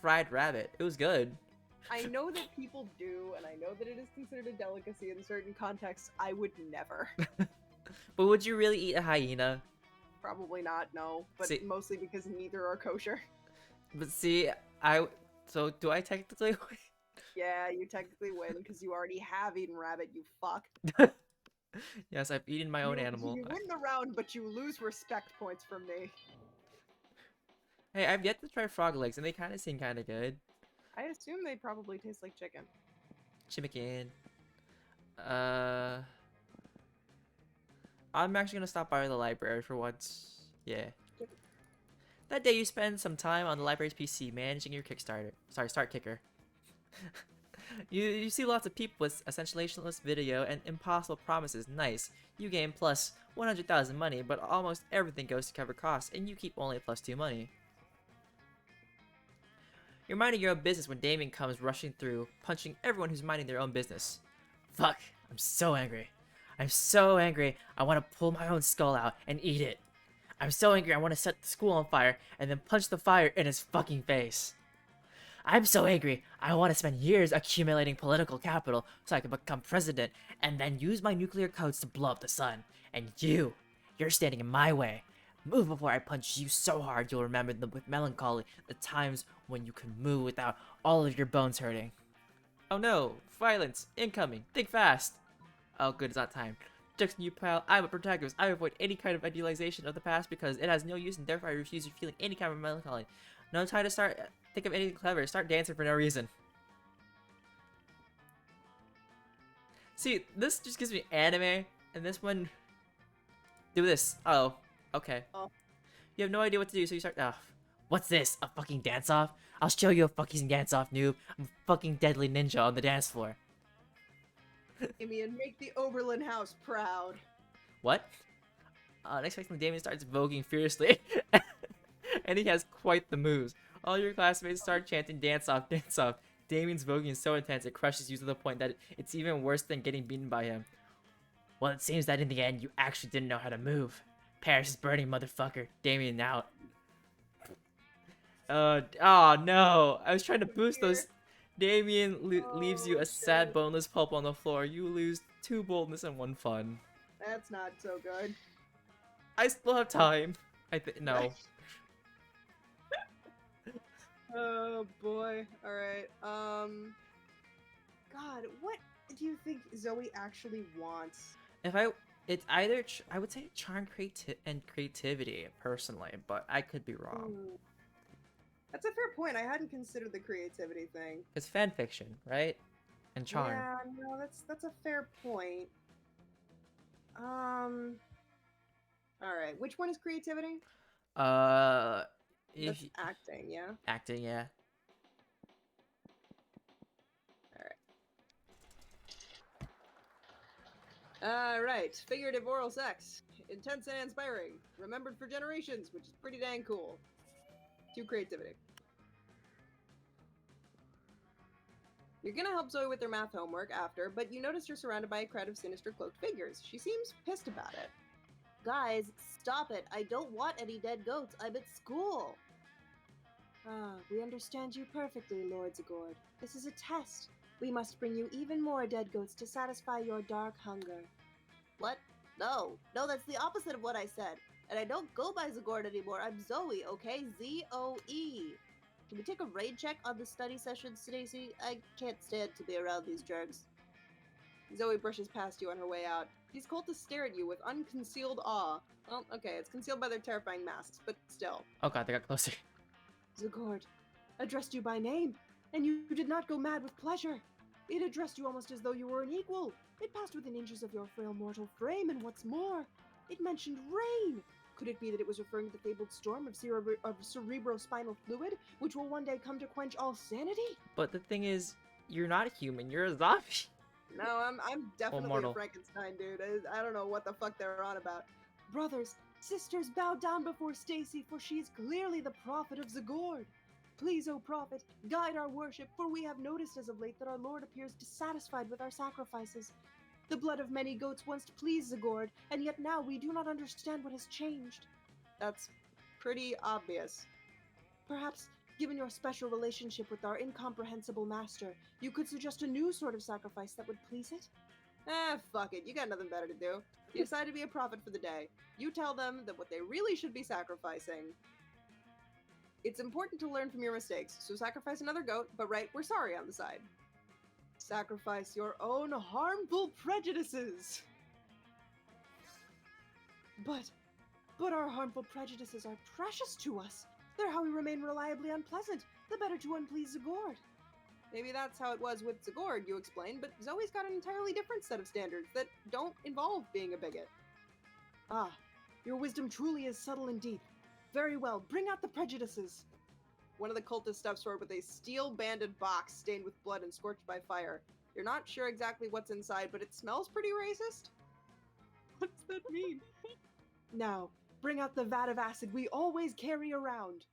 fried rabbit. It was good. I know that people do, and I know that it is considered a delicacy in certain contexts. I would never. But would you really eat a hyena? Probably not, no. But See- mostly because neither are kosher. But see, so do I technically win? Yeah, you technically win because you already have eaten rabbit, you fuck. Yes, I've eaten my own animal. You win the round, but you lose respect points from me. Hey, I've yet to try frog legs, and they kind of seem kind of good. I assume they probably taste like chicken. Chicken. I'm actually gonna stop by the library for once. Yeah. That day you spend some time on the library's PC managing your Kickstarter. Sorry, start kicker. You see lots of people with essentialationless video and impossible promises. Nice. You gain plus 100,000 money, but almost everything goes to cover costs, and you keep only plus 2 money. You're minding your own business when Damien comes rushing through, punching everyone who's minding their own business. Fuck, I'm so angry. I'm so angry, I want to pull my own skull out and eat it. I'm so angry, I want to set the school on fire and then punch the fire in his fucking face. I'm so angry, I want to spend years accumulating political capital so I can become president and then use my nuclear codes to blow up the sun. And you're standing in my way. Move before I punch you so hard you'll remember with melancholy the times when you could move without all of your bones hurting. Oh no, violence, incoming, think fast. Oh, good, it's not time. Jackson, you pal, I'm a protagonist. I avoid any kind of idealization of the past because it has no use, and therefore I refuse to feeling any kind of melancholy. No time to think of anything clever. Start dancing for no reason. See, this just gives me anime, and this one... Do this. Oh, okay. Oh. You have no idea what to do, so you start... What's this? A fucking dance-off? I'll show you a fucking dance-off, noob. I'm a fucking deadly ninja on the dance floor. Damien, make the Oberlin house proud. What? Unexpectedly, Damien starts voguing fiercely. And he has quite the moves. All your classmates start chanting dance off, dance off. Damien's voguing is so intense it crushes you to the point that it's even worse than getting beaten by him. Well, it seems that in the end, you actually didn't know how to move. Paris is burning, motherfucker. Damien out. Oh no. I was trying to boost those. Damien leaves you a sad, boneless pulp on the floor. You lose 2 boldness and 1 fun. That's not so good. I still have time. No. Oh boy. Alright. God, what do you think Zoe actually wants? It's either I would say charm, creativity personally, but I could be wrong. That's a fair point. I hadn't considered the creativity thing. It's fan fiction, right? And charm. Yeah, no, that's a fair point. All right. Which one is creativity? That's acting, yeah. Acting, yeah. All right. Figurative oral sex, intense and inspiring, remembered for generations, which is pretty dang cool. 2 creativity. You're gonna help Zoe with her math homework after, but you notice you're surrounded by a crowd of sinister cloaked figures. She seems pissed about it. Guys, stop it. I don't want any dead goats. I'm at school. Ah, we understand you perfectly, Lord Zagord. This is a test. We must bring you even more dead goats to satisfy your dark hunger. What? No, that's the opposite of what I said. And I don't go by Zagord anymore. I'm Zoe, okay? Z-O-E. Can we take a raid check on the study sessions, Stacy? I can't stand to be around these jerks. Zoe brushes past you on her way out. These cultists stare at you with unconcealed awe. Well, okay, it's concealed by their terrifying masks, but still. Oh god, they got closer. Zagord addressed you by name, and you did not go mad with pleasure. It addressed you almost as though you were an equal. It passed within inches of your frail mortal frame, and what's more, it mentioned rain. Could it be that it was referring to the fabled storm of cerebrospinal fluid, which will one day come to quench all sanity? But the thing is, you're not a human, you're a zombie. No, I'm definitely mortal. a Frankenstein, dude. I don't know what the fuck they're on about. Brothers, sisters, bow down before Stacy, for she is clearly the prophet of Zagord. Please, O prophet, guide our worship, for we have noticed as of late that our Lord appears dissatisfied with our sacrifices. The blood of many goats once pleased Zagord, and yet now we do not understand what has changed. That's pretty obvious. Perhaps, given your special relationship with our incomprehensible master, you could suggest a new sort of sacrifice that would please it? Fuck it. You got nothing better to do. You decide to be a prophet for the day. You tell them that what they really should be sacrificing. It's important to learn from your mistakes, so sacrifice another goat, but write, "We're sorry" on the side. Sacrifice your own harmful prejudices! But our harmful prejudices are precious to us. They're how we remain reliably unpleasant, the better to unplease Zagord. Maybe that's how it was with Zagord, you explained, but Zoe's got an entirely different set of standards that don't involve being a bigot. Ah, your wisdom truly is subtle and deep. Very well, bring out the prejudices. One of the cultists steps forward with a steel-banded box stained with blood and scorched by fire. You're not sure exactly what's inside, but it smells pretty racist. What does that mean? Now, bring out the vat of acid we always carry around.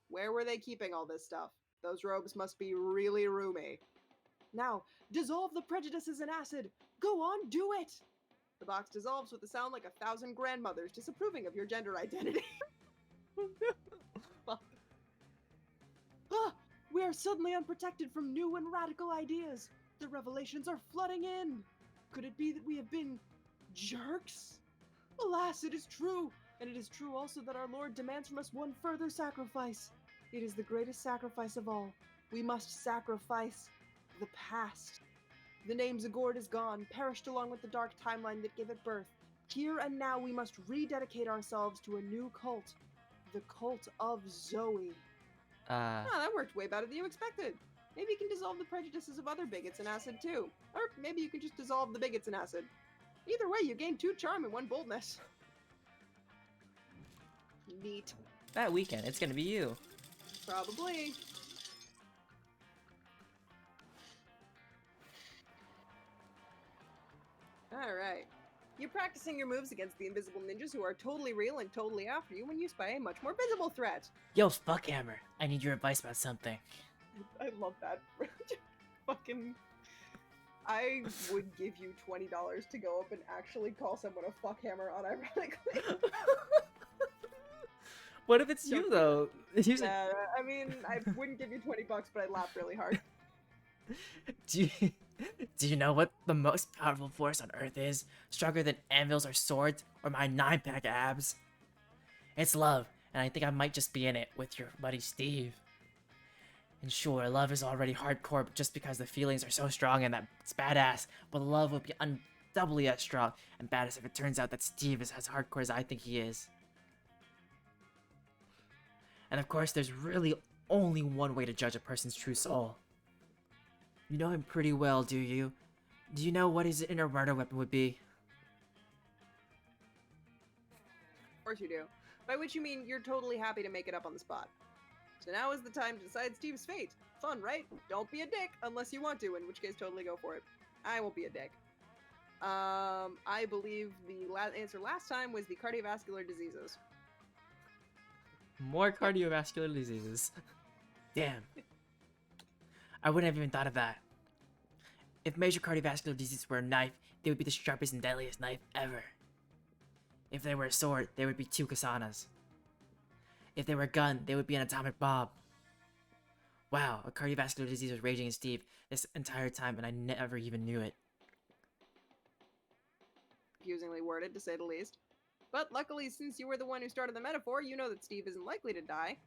Where were they keeping all this stuff? Those robes must be really roomy. Now, dissolve the prejudices in acid. Go on, do it! The box dissolves with a sound like 1,000 grandmothers disapproving of your gender identity. Fuck. Ah! We are suddenly unprotected from new and radical ideas. The revelations are flooding in. Could it be that we have been jerks? Alas, it is true. And it is true also that our Lord demands from us one further sacrifice. It is the greatest sacrifice of all. We must sacrifice the past. The name Zagord is gone, perished along with the dark timeline that gave it birth. Here and now we must rededicate ourselves to a new cult. The cult of Zoe. Ah, that worked way better than you expected. Maybe you can dissolve the prejudices of other bigots in acid too. Or maybe you can just dissolve the bigots in acid. Either way, you gain 2 charm and 1 boldness. Neat. That weekend, it's gonna be you. Probably. Alright. You're practicing your moves against the invisible ninjas who are totally real and totally after you when you spy a much more visible threat. Yo, Fuckhammer, I need your advice about something. I love that. Fucking... I would give you $20 to go up and actually call someone a fuckhammer unironically. What if it's you, though? I mean, I wouldn't give you $20, but I'd laugh really hard. Do you know what the most powerful force on Earth is? Stronger than anvils or swords or my 9-pack abs? It's love, and I think I might just be in it with your buddy Steve. And sure, love is already hardcore just because the feelings are so strong and that it's badass, but love would be doubly as strong and badass if it turns out that Steve is as hardcore as I think he is. And of course, there's really only one way to judge a person's true soul. You know him pretty well, do you? Do you know what his inner murder weapon would be? Of course you do. By which you mean you're totally happy to make it up on the spot. So now is the time to decide Steve's fate. Fun, right? Don't be a dick unless you want to, in which case totally go for it. I won't be a dick. I believe the answer last time was the cardiovascular diseases. More cardiovascular diseases. Damn. I wouldn't have even thought of that. If major cardiovascular diseases were a knife, they would be the sharpest and deadliest knife ever. If they were a sword, they would be 2 katanas. If they were a gun, they would be an atomic bomb. Wow, a cardiovascular disease was raging in Steve this entire time and I never even knew it. Confusingly worded, to say the least. But luckily, since you were the one who started the metaphor, you know that Steve isn't likely to die.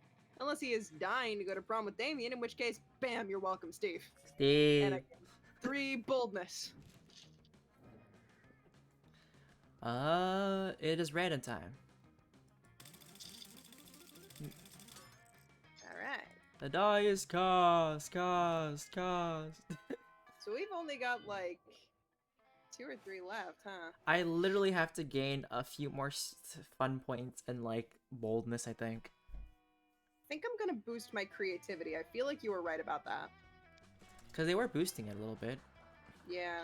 Unless he is dying to go to prom with Damien, in which case, bam, you're welcome, Steve. Steve. And I get 3 boldness. It is random time. Alright. The die is cast. So we've only got like 2 or 3 left, huh? I literally have to gain a few more fun points and like boldness, I think. I think I'm gonna boost my creativity. I feel like you were right about that. Because they were boosting it a little bit. Yeah.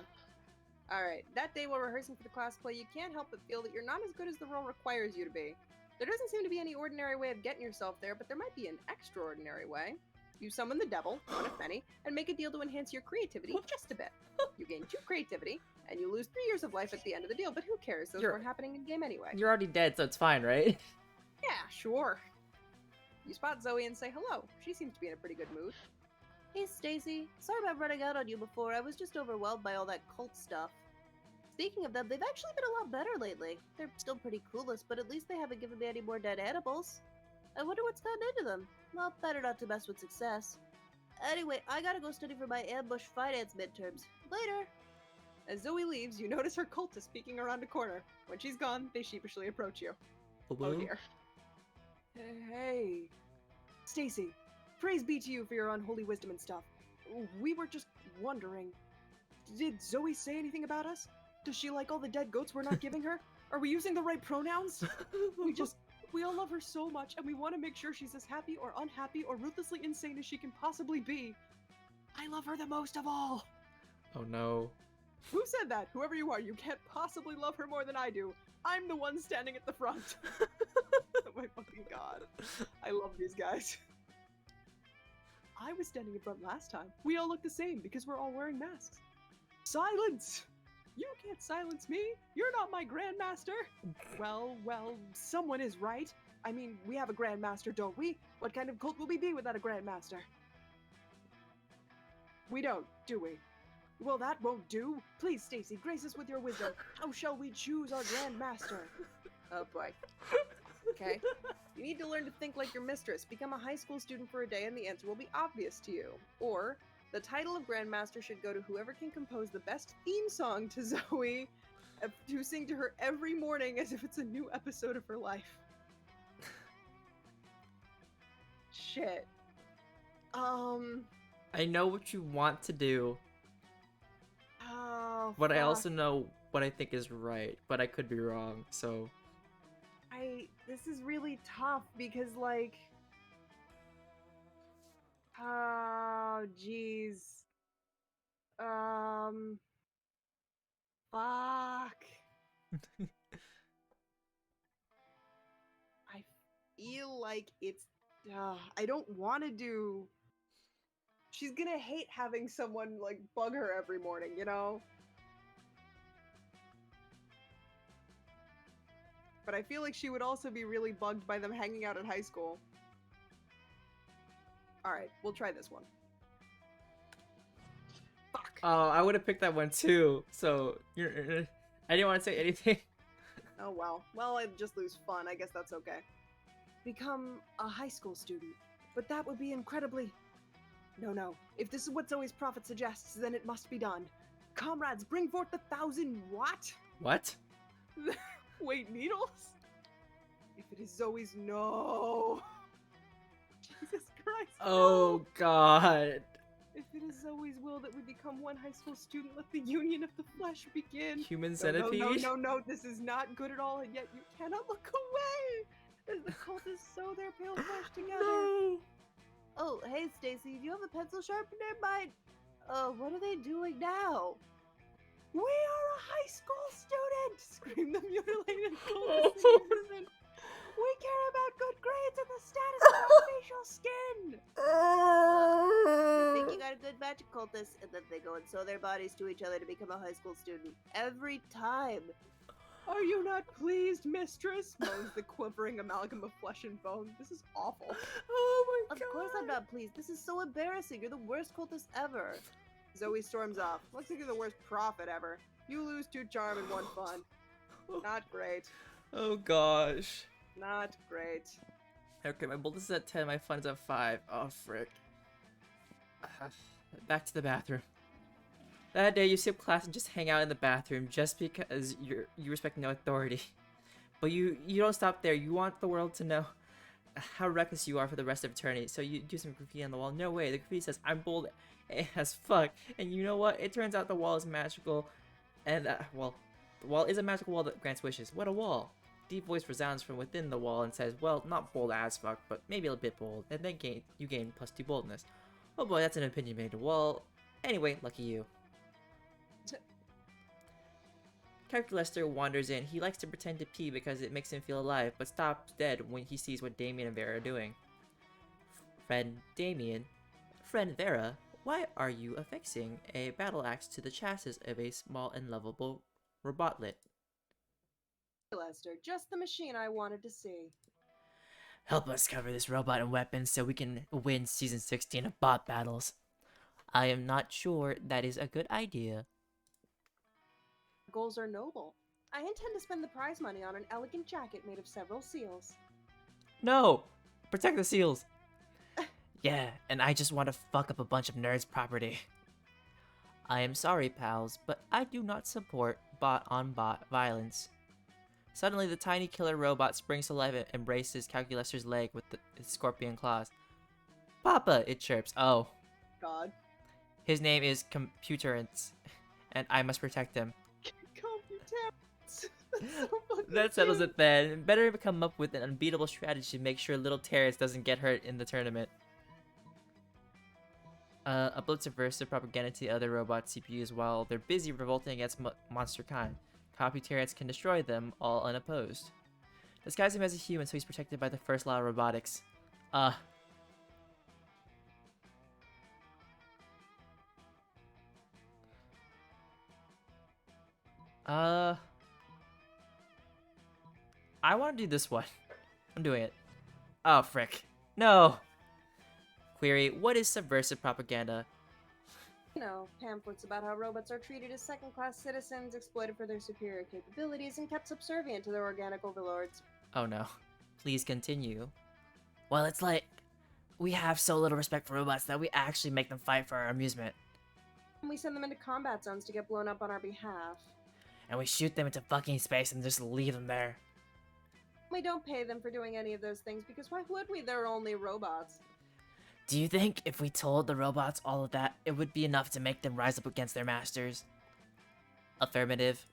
Alright, that day while rehearsing for the class play, you can't help but feel that you're not as good as the role requires you to be. There doesn't seem to be any ordinary way of getting yourself there, but there might be an extraordinary way. You summon the devil, one of many, and make a deal to enhance your creativity just a bit. You gain 2 creativity, and you lose 3 years of life at the end of the deal, but who cares? Those weren't happening in game anyway. You're already dead, so it's fine, right? Yeah, sure. You spot Zoe and say hello. She seems to be in a pretty good mood. Hey Stacy, sorry about running out on you before. I was just overwhelmed by all that cult stuff. Speaking of them, they've actually been a lot better lately. They're still pretty clueless, but at least they haven't given me any more dead animals. I wonder what's gotten into them. Well, better not to mess with success. Anyway, I gotta go study for my ambush finance midterms. Later! As Zoe leaves, you notice her cultist peeking around a corner. When she's gone, they sheepishly approach you. Hello? Oh dear. Hey. Stacy, praise be to you for your unholy wisdom and stuff. We were just wondering, did Zoe say anything about us? Does she like all the dead goats we're not giving her? Are we using the right pronouns? We all love her so much, and we want to make sure she's as happy or unhappy or ruthlessly insane as she can possibly be. I love her the most of all. Oh no. Who said that? Whoever you are, you can't possibly love her more than I do. I'm the one standing at the front. Oh my fucking god. I love these guys. I was standing in front last time. We all look the same because we're all wearing masks. Silence! You can't silence me! You're not my grandmaster! Well, someone is right. I mean, we have a grandmaster, don't we? What kind of cult will we be without a grandmaster? We don't, do we? Well, that won't do. Please, Stacy, grace us with your wisdom. How shall we choose our grandmaster? Oh boy. Okay. You need to learn to think like your mistress. Become a high school student for a day and the answer will be obvious to you. Or, The title of Grandmaster should go to whoever can compose the best theme song to Zoe, to sing to her every morning as if it's a new episode of her life. Shit. I know what you want to do, Oh, but I fuck. also know what I think is right, but I could be wrong, so... This is really tough because, like... Oh, jeez. Fuck. I feel like it's... I don't want to do... She's gonna hate having someone, like, bug her every morning, you know? But I feel like she would also be really bugged by them hanging out at high school. Alright, we'll try this one. Fuck. Oh, I would have picked that one too, so... I didn't want to say anything. Oh well. Well, I'd just lose fun. I guess that's okay. Become a high school student. But that would be incredibly... No. If this is what Zoe's prophet suggests, then it must be done. Comrades, bring forth the 1,000 what? What? Wait, needles? If it is Zoe's... No! Jesus Christ, Oh, no! God. If it is Zoe's will that we become one high school student, let the union of the flesh begin. Human No, centipede? no, this is not good at all, and yet you cannot look away! As the cultists sew their pale flesh together. No. Oh, hey, Stacy, do you have a pencil sharpener? What are they doing now? We are a high school student! Screamed the mutilated cultist in unison. We care about good grades and the status of our facial skin! You think you got a good batch of cultists, and then they go and sew their bodies to each other to become a high school student. Every time. Are you not pleased, mistress? Moans the quivering amalgam of flesh and bone. This is awful. Oh my Of God. course I'm not pleased. This is so embarrassing. You're the worst cultist ever. Zoe storms off. Looks like you're the worst prophet ever. You lose 2 charm and 1 fun. Not great. Oh gosh. Not great. Okay, my boldness is at 10, my fun is at 5. Oh, frick. Back to the bathroom. That day, you skip class and just hang out in the bathroom just because you respect no authority. But you don't stop there. You want the world to know how reckless you are for the rest of eternity. So you do some graffiti on the wall. No way. The graffiti says, "I'm bold as fuck." And you know what? It turns out the wall is magical. And, well, the wall is a magical wall that grants wishes. What a wall. Deep voice resounds from within the wall and says, "Well, not bold as fuck, but maybe a bit bold." And then you gain +2 boldness. Oh boy, that's an opinion made. Well, anyway, lucky you. Character Lester wanders in. He likes to pretend to pee because it makes him feel alive, but stops dead when he sees what Damien and Vera are doing. Friend Vera, why are you affixing a battle axe to the chassis of a small and lovable robotlet? Lester, just the machine I wanted to see. Help us cover this robot and weapons so we can win Season 16 of Bot Battles. I am not sure that is a good idea. Goals are noble. I intend to spend the prize money on an elegant jacket made of several seals. No! Protect the seals! Yeah, and I just want to fuck up a bunch of nerds' property. I am sorry, pals, but I do not support bot-on-bot violence. Suddenly, the tiny killer robot springs to life and embraces Calculester's leg with its scorpion claws. Papa, it chirps. Oh. God. His name is Computerance, and I must protect him. That settles it then. Better come up with an unbeatable strategy to make sure little Terrence doesn't get hurt in the tournament. Upload subversive propaganda to the other robot CPUs while they're busy revolting against monster kind. Computarians can destroy them all unopposed. Disguise him as a human so he's protected by the first law of robotics. I want to do this one. I'm doing it. Oh, frick. No! Query, what is subversive propaganda? You know, pamphlets about how robots are treated as second-class citizens, exploited for their superior capabilities, and kept subservient to their organic overlords. Oh no. Please continue. Well, it's like... We have so little respect for robots that we actually make them fight for our amusement. And we send them into combat zones to get blown up on our behalf. And we shoot them into fucking space and just leave them there. We don't pay them for doing any of those things because why would we? They're only robots. Do you think if we told the robots all of that, it would be enough to make them rise up against their masters? Affirmative.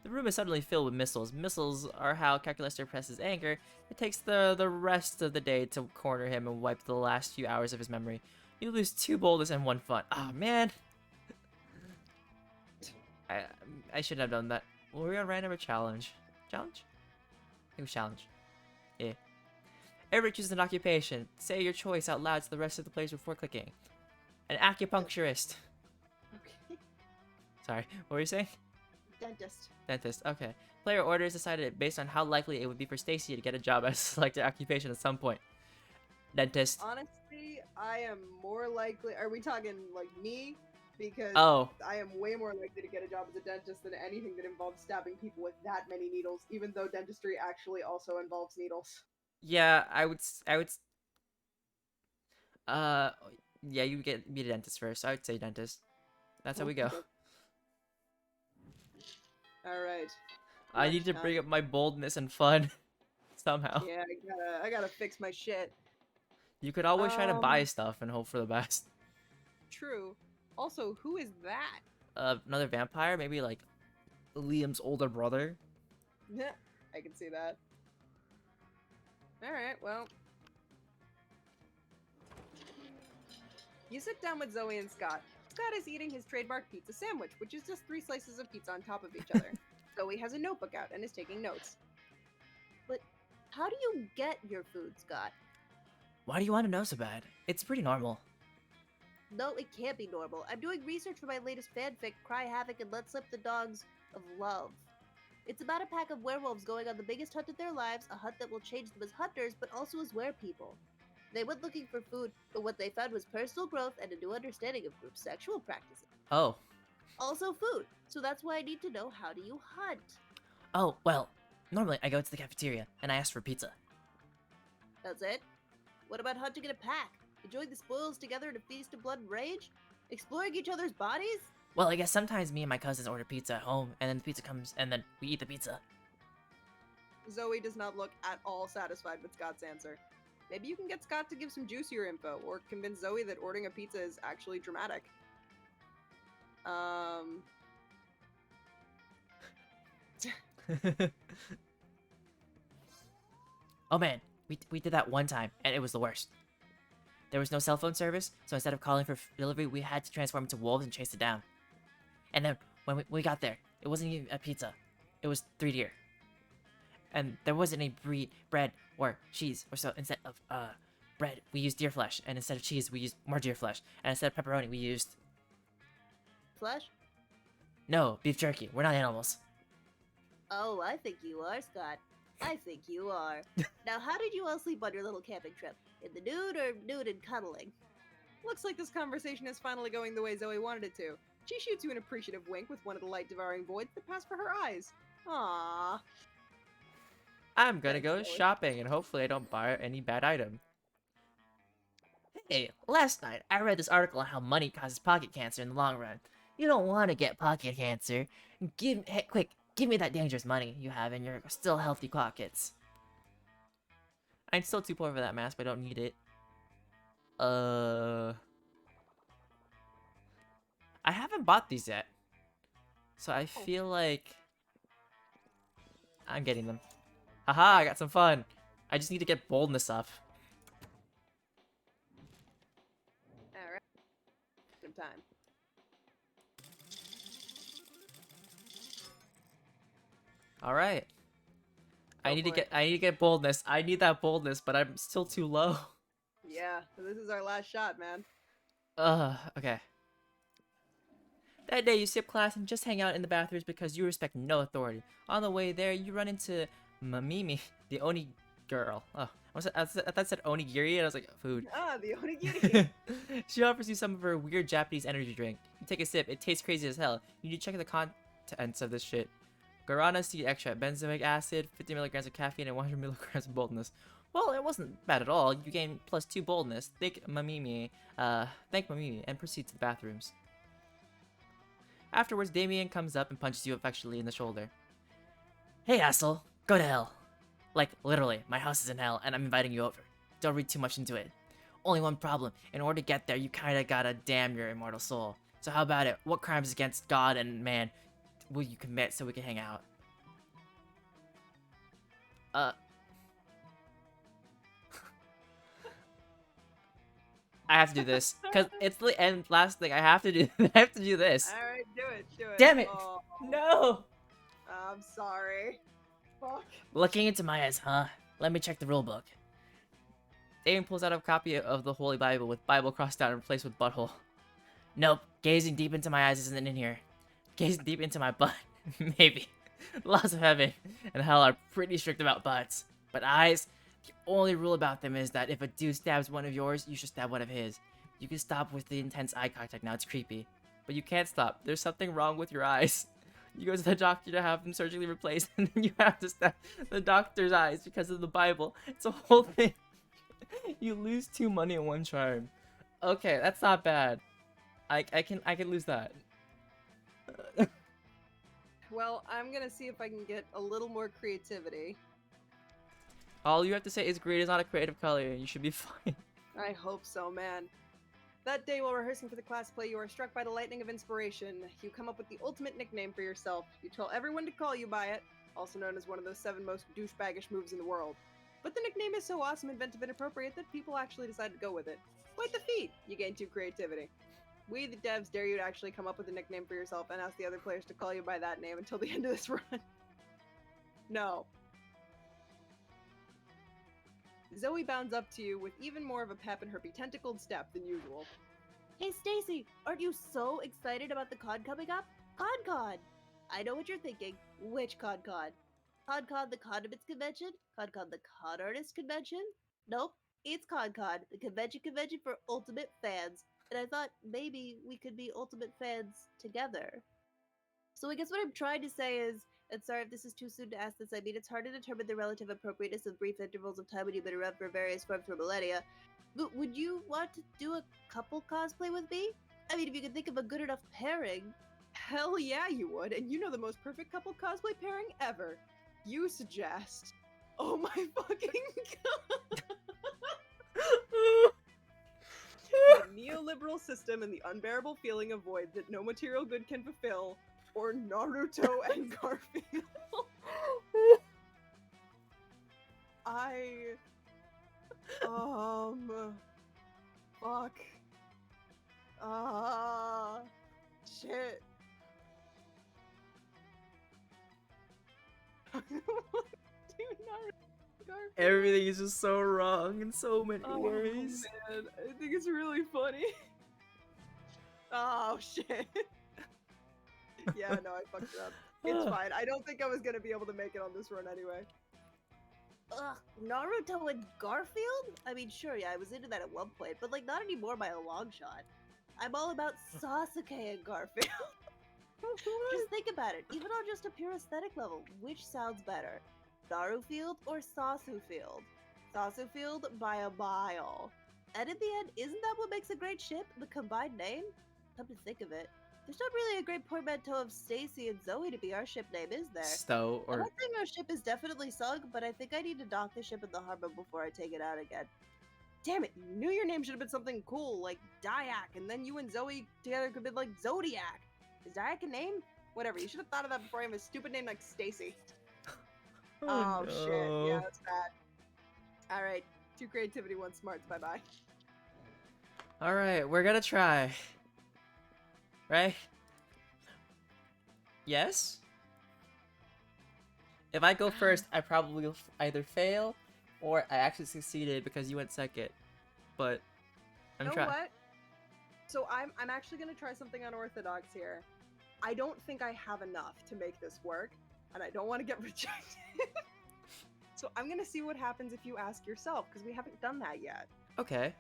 The room is suddenly filled with missiles. Missiles are how Calculus represses anger. It takes the rest of the day to corner him and wipe the last few hours of his memory. You lose 2 boldness and 1 fun. Ah, man. I shouldn't have done that. Were we on random or challenge? Challenge? I think it was challenge. Yeah. Everybody chooses an occupation. Say your choice out loud to the rest of the players before clicking. An acupuncturist. Okay. Sorry, what were you saying? Dentist. Dentist, okay. Player order is decided based on how likely it would be for Stacy to get a job as a selected occupation at some point. Dentist. Honestly, I am more likely. Are we talking like me? Because Oh, I am way more likely to get a job as a dentist than anything that involves stabbing people with that many needles, even though dentistry actually also involves needles. yeah, yeah, you get be a dentist first. I would say dentist. That's how we go. Alright. I need to bring up my boldness and fun somehow. Yeah, I gotta fix my shit. You could always try to buy stuff and hope for the best. True. Also, who is that? Another vampire, maybe like Liam's older brother. Yeah, I can see that. Alright, well. You sit down with Zoe and Scott. Scott is eating his trademark pizza sandwich, which is just 3 slices of pizza on top of each other. Zoe has a notebook out and is taking notes. But how do you get your food, Scott? Why do you want to know so bad? It's pretty normal. No, it can't be normal. I'm doing research for my latest fanfic, Cry Havoc and Let Slip the Dogs of Love. It's about a pack of werewolves going on the biggest hunt of their lives, a hunt that will change them as hunters, but also as werepeople. They went looking for food, but what they found was personal growth and a new understanding of group sexual practices. Oh. Also food, so that's why I need to know, how do you hunt? Oh, well, normally I go to the cafeteria and I ask for pizza. That's it? What about hunting in a pack? Enjoying the spoils together in a feast of blood and rage? Exploring each other's bodies? Well, I guess sometimes me and my cousins order pizza at home, and then the pizza comes, and then we eat the pizza. Zoe does not look at all satisfied with Scott's answer. Maybe you can get Scott to give some juicier info, or convince Zoe that ordering a pizza is actually dramatic. Oh man, we did that one time, and it was the worst. There was no cell phone service, so instead of calling for delivery, we had to transform into wolves and chase it down. And then, when we got there, it wasn't even a pizza. It was 3 deer. And there wasn't any bread or cheese, or so instead of bread, we used deer flesh, and instead of cheese, we used more deer flesh, and instead of pepperoni, we used... Flesh? No, beef jerky. We're not animals. Oh, I think you are, Scott. I think you are. Now, how did you all sleep on your little camping trip? In the nude or nude and cuddling? Looks like this conversation is finally going the way Zoe wanted it to. She shoots you an appreciative wink with one of the light-devouring voids that pass for her eyes. Aww. I'm gonna Thanks, go Zoe. shopping, and hopefully I don't buy any bad item. Hey, last night I read this article on how money causes pocket cancer in the long run. You don't want to get pocket cancer. Quick, give me that dangerous money you have in your still healthy pockets. I'm still too poor for that mask, but I don't need it. I haven't bought these yet. So I feel like I'm getting them. Haha, I got some fun. I just need to get boldness up. Alright. Some time. Alright. I Go need to for it. get boldness. I need that boldness, but I'm still too low. Yeah, this is our last shot, man. Okay. That day you skip class and just hang out in the bathrooms because you respect no authority. On the way there, you run into Mamimi, the Oni girl. Oh, I thought it said onigiri, and I was like, food. Ah, the onigiri. She offers you some of her weird Japanese energy drink. You take a sip, it tastes crazy as hell. You need to check the contents of this shit. Guarana seed extract, benzoic acid, 50 milligrams of caffeine, and 100 milligrams of boldness. Well, it wasn't bad at all. You gained +2 boldness. Thank Mamimi, and proceed to the bathrooms. Afterwards, Damien comes up and punches you affectionately in the shoulder. Hey, asshole, go to hell. Like, literally, my house is in hell, and I'm inviting you over. Don't read too much into it. Only one problem. In order to get there, you kinda gotta damn your immortal soul. So how about it? What crimes against God and man will you commit so we can hang out? I have to do this because it's the end. Last thing I have to do. I have to do this. All right, do it. Damn it! Oh, No. I'm sorry. Fuck. Looking into my eyes, huh? Let me check the rule book. Damien pulls out a copy of the Holy Bible with Bible crossed out and replaced with butthole. Nope. Gazing deep into my eyes isn't in here. Gazing deep into my butt. Maybe. Laws of heaven and hell are pretty strict about butts. But eyes, the only rule about them is that if a dude stabs one of yours, you should stab one of his. You can stop with the intense eye contact now, it's creepy. But you can't stop. There's something wrong with your eyes. You go to the doctor to have them surgically replaced, and then you have to stab the doctor's eyes because of the Bible. It's a whole thing. You lose 2 money in 1 charm. Okay, that's not bad. I can lose that. Well, I'm gonna see if I can get a little more creativity. All you have to say is green is not a creative color, and you should be fine. I hope so, man. That day while rehearsing for the class play, you are struck by the lightning of inspiration. You come up with the ultimate nickname for yourself. You tell everyone to call you by it, also known as one of those 7 most douchebaggish moves in the world. But the nickname is so awesome, inventive, and appropriate that people actually decide to go with it. Quite the feat! You gain 2 creativity. We, the devs, dare you to actually come up with a nickname for yourself and ask the other players to call you by that name until the end of this run. No. Zoe bounds up to you with even more of a pep in her betentacled step than usual. Hey Stacy, aren't you so excited about the con coming up? Con! I know what you're thinking. Which con? Con the Condiments Convention? Con the Con Artist Convention? Nope, it's Con, the convention for ultimate fans. And I thought maybe we could be ultimate fans together. So I guess what I'm trying to say is, and sorry if this is too soon to ask this, I mean it's hard to determine the relative appropriateness of brief intervals of time when you've been around for various forms for millennia. But would you want to do a couple cosplay with me? I mean, if you could think of a good enough pairing. Hell yeah, you would, and you know the most perfect couple cosplay pairing ever. You suggest. Oh my fucking god! The neoliberal system and the unbearable feeling of void that no material good can fulfill, or Naruto and Garfield. Fuck. Shit. Dude, Naruto, Garfield. Everything is just so wrong in so many Oh ways. man, I think it's really funny. Oh shit. Yeah, no, I fucked it up. It's fine. I don't think I was gonna be able to make it on this run anyway. Ugh, Naruto and Garfield? I mean, sure, yeah, I was into that at one point, but like, not anymore by a long shot. I'm all about Sasuke and Garfield. Just think about it, even on just a pure aesthetic level, which sounds better? Narufield or Sasufield? Sasufield by a mile. And in the end, isn't that what makes a great ship? The combined name? Come to think of it, there's not really a great portmanteau of Stacy and Zoe to be our ship name, is there? Stowe I'm or not saying our ship is definitely sunk, but I think I need to dock the ship in the harbor before I take it out again. Damn it, you knew your name should have been something cool, like Dyak, and then you and Zoe together could be like Zodiac. Is Dyak a name? Whatever, you should have thought of that before I have a stupid name like Stacy. Oh, shit, yeah, that's bad. Alright, 2 creativity, 1 smarts, bye-bye. Alright, we're gonna try. Right? Yes? If I go first, I probably will either fail or I actually succeeded because you went second. But I'm You know trying. what? So I'm actually gonna try something unorthodox here. I don't think I have enough to make this work, and I don't want to get rejected. So I'm gonna see what happens if you ask yourself, because we haven't done that yet. Okay.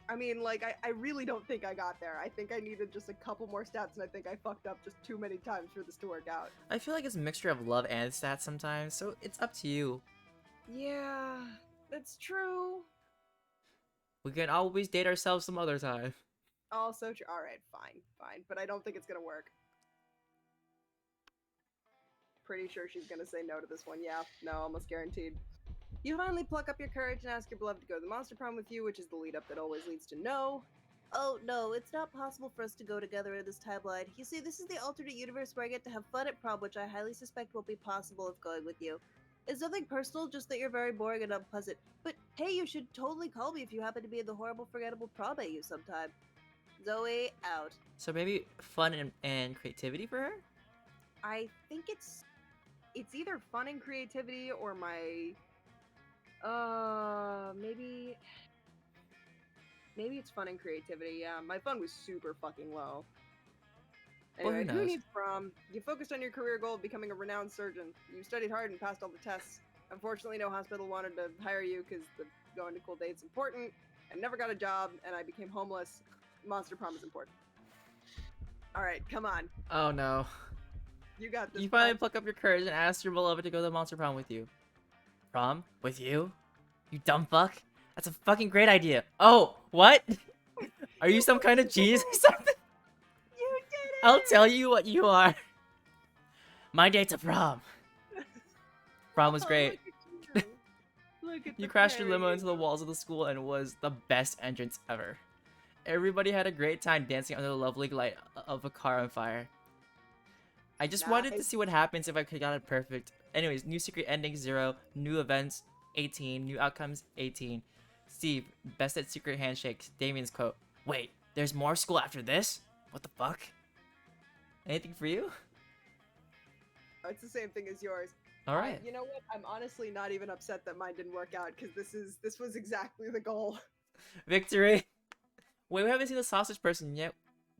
I mean, like, I really don't think I got there. I think I needed just a couple more stats, and I think I fucked up just too many times for this to work out. I feel like it's a mixture of love and stats sometimes, so it's up to you. Yeah, that's true. We can always date ourselves some other time. Also true. Alright, fine, fine. But I don't think it's gonna work. Pretty sure she's gonna say no to this one. Yeah, no, almost guaranteed. You finally pluck up your courage and ask your beloved to go to the monster prom with you, which is the lead up that always leads to no. Oh no, it's not possible for us to go together in this timeline. You see, this is the alternate universe where I get to have fun at prom, which I highly suspect won't be possible if going with you. It's nothing personal, just that you're very boring and unpleasant. But hey, you should totally call me if you happen to be in the horrible, forgettable prom at you sometime. Zoe, out. So maybe fun and creativity for her? I think it's either fun and creativity or my maybe it's fun and creativity. Yeah, my fun was super fucking low. Well, who Anyway, knows? who needs prom? You focused on your career goal of becoming a renowned surgeon. You studied hard and passed all the tests. Unfortunately, no hospital wanted to hire you because the going to cool date's important. I never got a job, and I became homeless. Monster prom is important. All right, come on. Oh no. You got this. You finally bud. pluck up your courage and ask your beloved to go to the monster prom with you. Prom? With you? You dumb fuck? That's a fucking great idea. Oh, what? Are you some kind of genius or something? You did it! I'll tell you what you are. My date's a prom. Prom was Oh, great. Look at you. Look at You the crashed your fairy. limo into the walls of the school and it was the best entrance ever. Everybody had a great time dancing under the lovely light of a car on fire. I just wanted to Nice. see what happens if I could got it perfect. Anyways, new secret ending 0, new events 18, new outcomes 18. Steve, best at secret handshakes. Damien's quote. Wait, there's more school after this? What the fuck? Anything for you? Oh, it's the same thing as yours. Alright. You know what? I'm honestly not even upset that mine didn't work out because this was exactly the goal. Victory! Wait, we haven't seen the sausage person yet.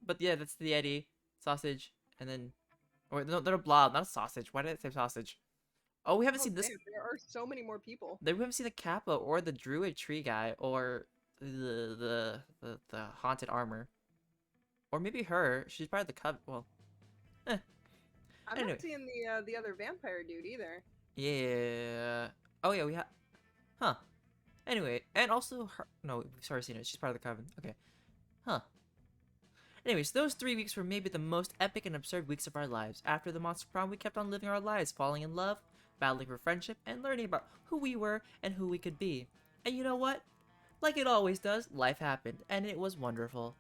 But yeah, that's the Eddie. Sausage. And then... Or no, they're a blob, not a sausage. Why did I say sausage? Oh, we haven't Oh, seen this... damn, there are so many more people. We haven't seen the Kappa or the Druid tree guy or the haunted armor. Or maybe her. She's part of the cub. Well, I'm Anyway. not seeing the other vampire dude either. yeah. Oh yeah, we have. Huh. Anyway, and also her. No, we've already seen it. She's part of the coven. Okay. Huh. Anyways, those 3 weeks were maybe the most epic and absurd weeks of our lives. After the monster prom, we kept on living our lives, falling in love, battling for friendship, and learning about who we were and who we could be. And you know what? Like it always does, life happened, and it was wonderful.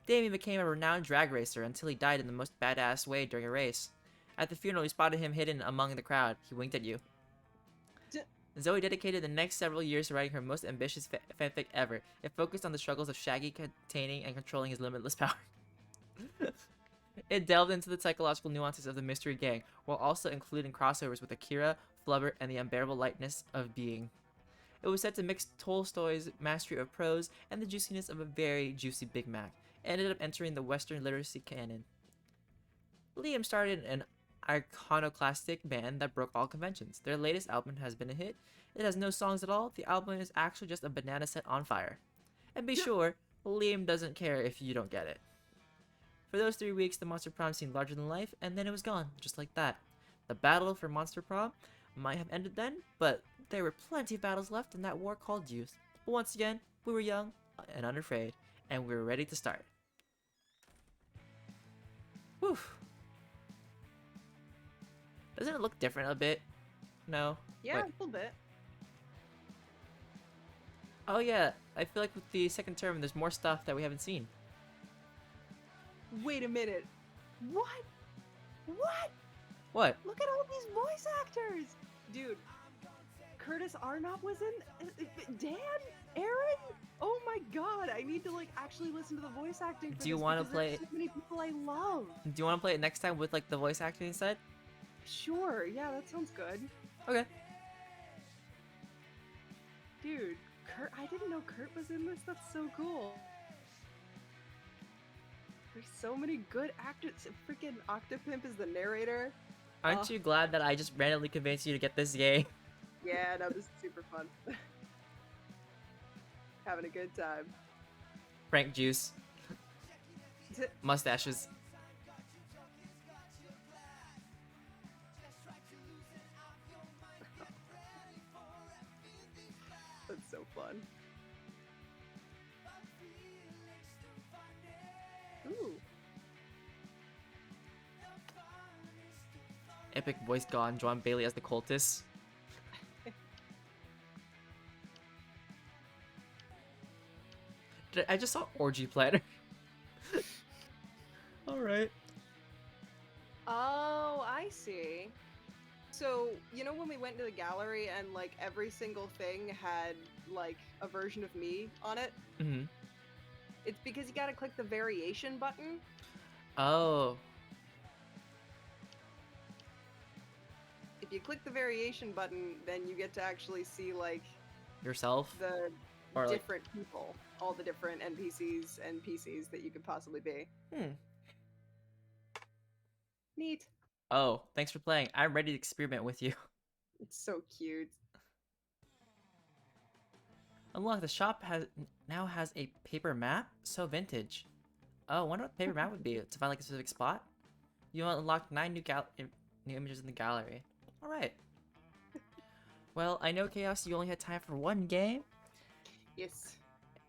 Damien became a renowned drag racer until he died in the most badass way during a race. At the funeral, you spotted him hidden among the crowd. He winked at you. D- Zoe dedicated the next several years to writing her most ambitious fanfic ever. It focused on the struggles of Shaggy containing and controlling his limitless power. It delved into the psychological nuances of the mystery gang, while also including crossovers with Akira, Flubber, and the unbearable lightness of being. It was set to mix Tolstoy's mastery of prose and the juiciness of a very juicy Big Mac. It ended up entering the Western literacy canon. Liam started an iconoclastic band that broke all conventions. Their latest album has been a hit. It has no songs at all. The album is actually just a banana set on fire. And be sure, Liam doesn't care if you don't get it. For those 3 weeks, the Monster Prom seemed larger than life, and then it was gone, just like that. The battle for Monster Prom might have ended then, but there were plenty of battles left in that war called youth. But once again, we were young and unafraid, and we were ready to start. Whew. Doesn't it look different a bit? No? Yeah, Wait. a little bit. Oh yeah, I feel like with the second term, there's more stuff that we haven't seen. Wait a minute. What? What? What? Look at all these voice actors, dude. Curtis Arnott was in. Dan, Aaron. Oh my god! I need to like actually listen to the voice acting. For Do you this wanna because there's play- So many people I love. Do you want to play it next time with like the voice acting instead? Sure. Yeah, that sounds good. Okay. Dude, Kurt. I didn't know Kurt was in this. That's so cool. There's so many good actors. Freaking Octopimp is the narrator. Aren't Oh. you glad that I just randomly convinced you to get this game? Yeah, no, this is super fun. Having a good time. Frank juice. Mustaches. epic voice gone, John Bailey as the cultist. I just saw orgy planner. Alright. Oh, I see. So, you know when we went to the gallery and like every single thing had like a version of me on it? Mm-hmm. It's because you gotta click the variation button. Oh. If you click the variation button, then you get to actually see like Yourself? the Or, like- different people, all the different NPCs and PCs that you could possibly be. Neat. Oh, thanks for playing. I'm ready to experiment with you. It's so cute. Unlock, the shop now has a paper map. So vintage. Oh, I wonder what the paper map would be. To find like a specific spot? You unlocked 9 new images in the gallery. Alright. Well, I know, Chaos, you only had time for one game. Yes.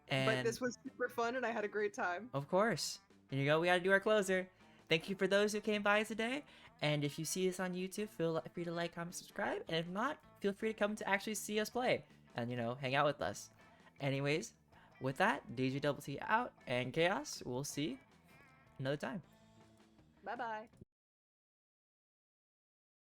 And But this was super fun and I had a great time. of course. Here you go, we gotta do our closer. Thank you for those who came by today. And if you see this on YouTube, feel free to like, comment, subscribe. And if not, feel free to come to actually see us play. And, you know, hang out with us. Anyways, with that, DjDoubleT out. And Chaos, we'll see you another time. Bye bye.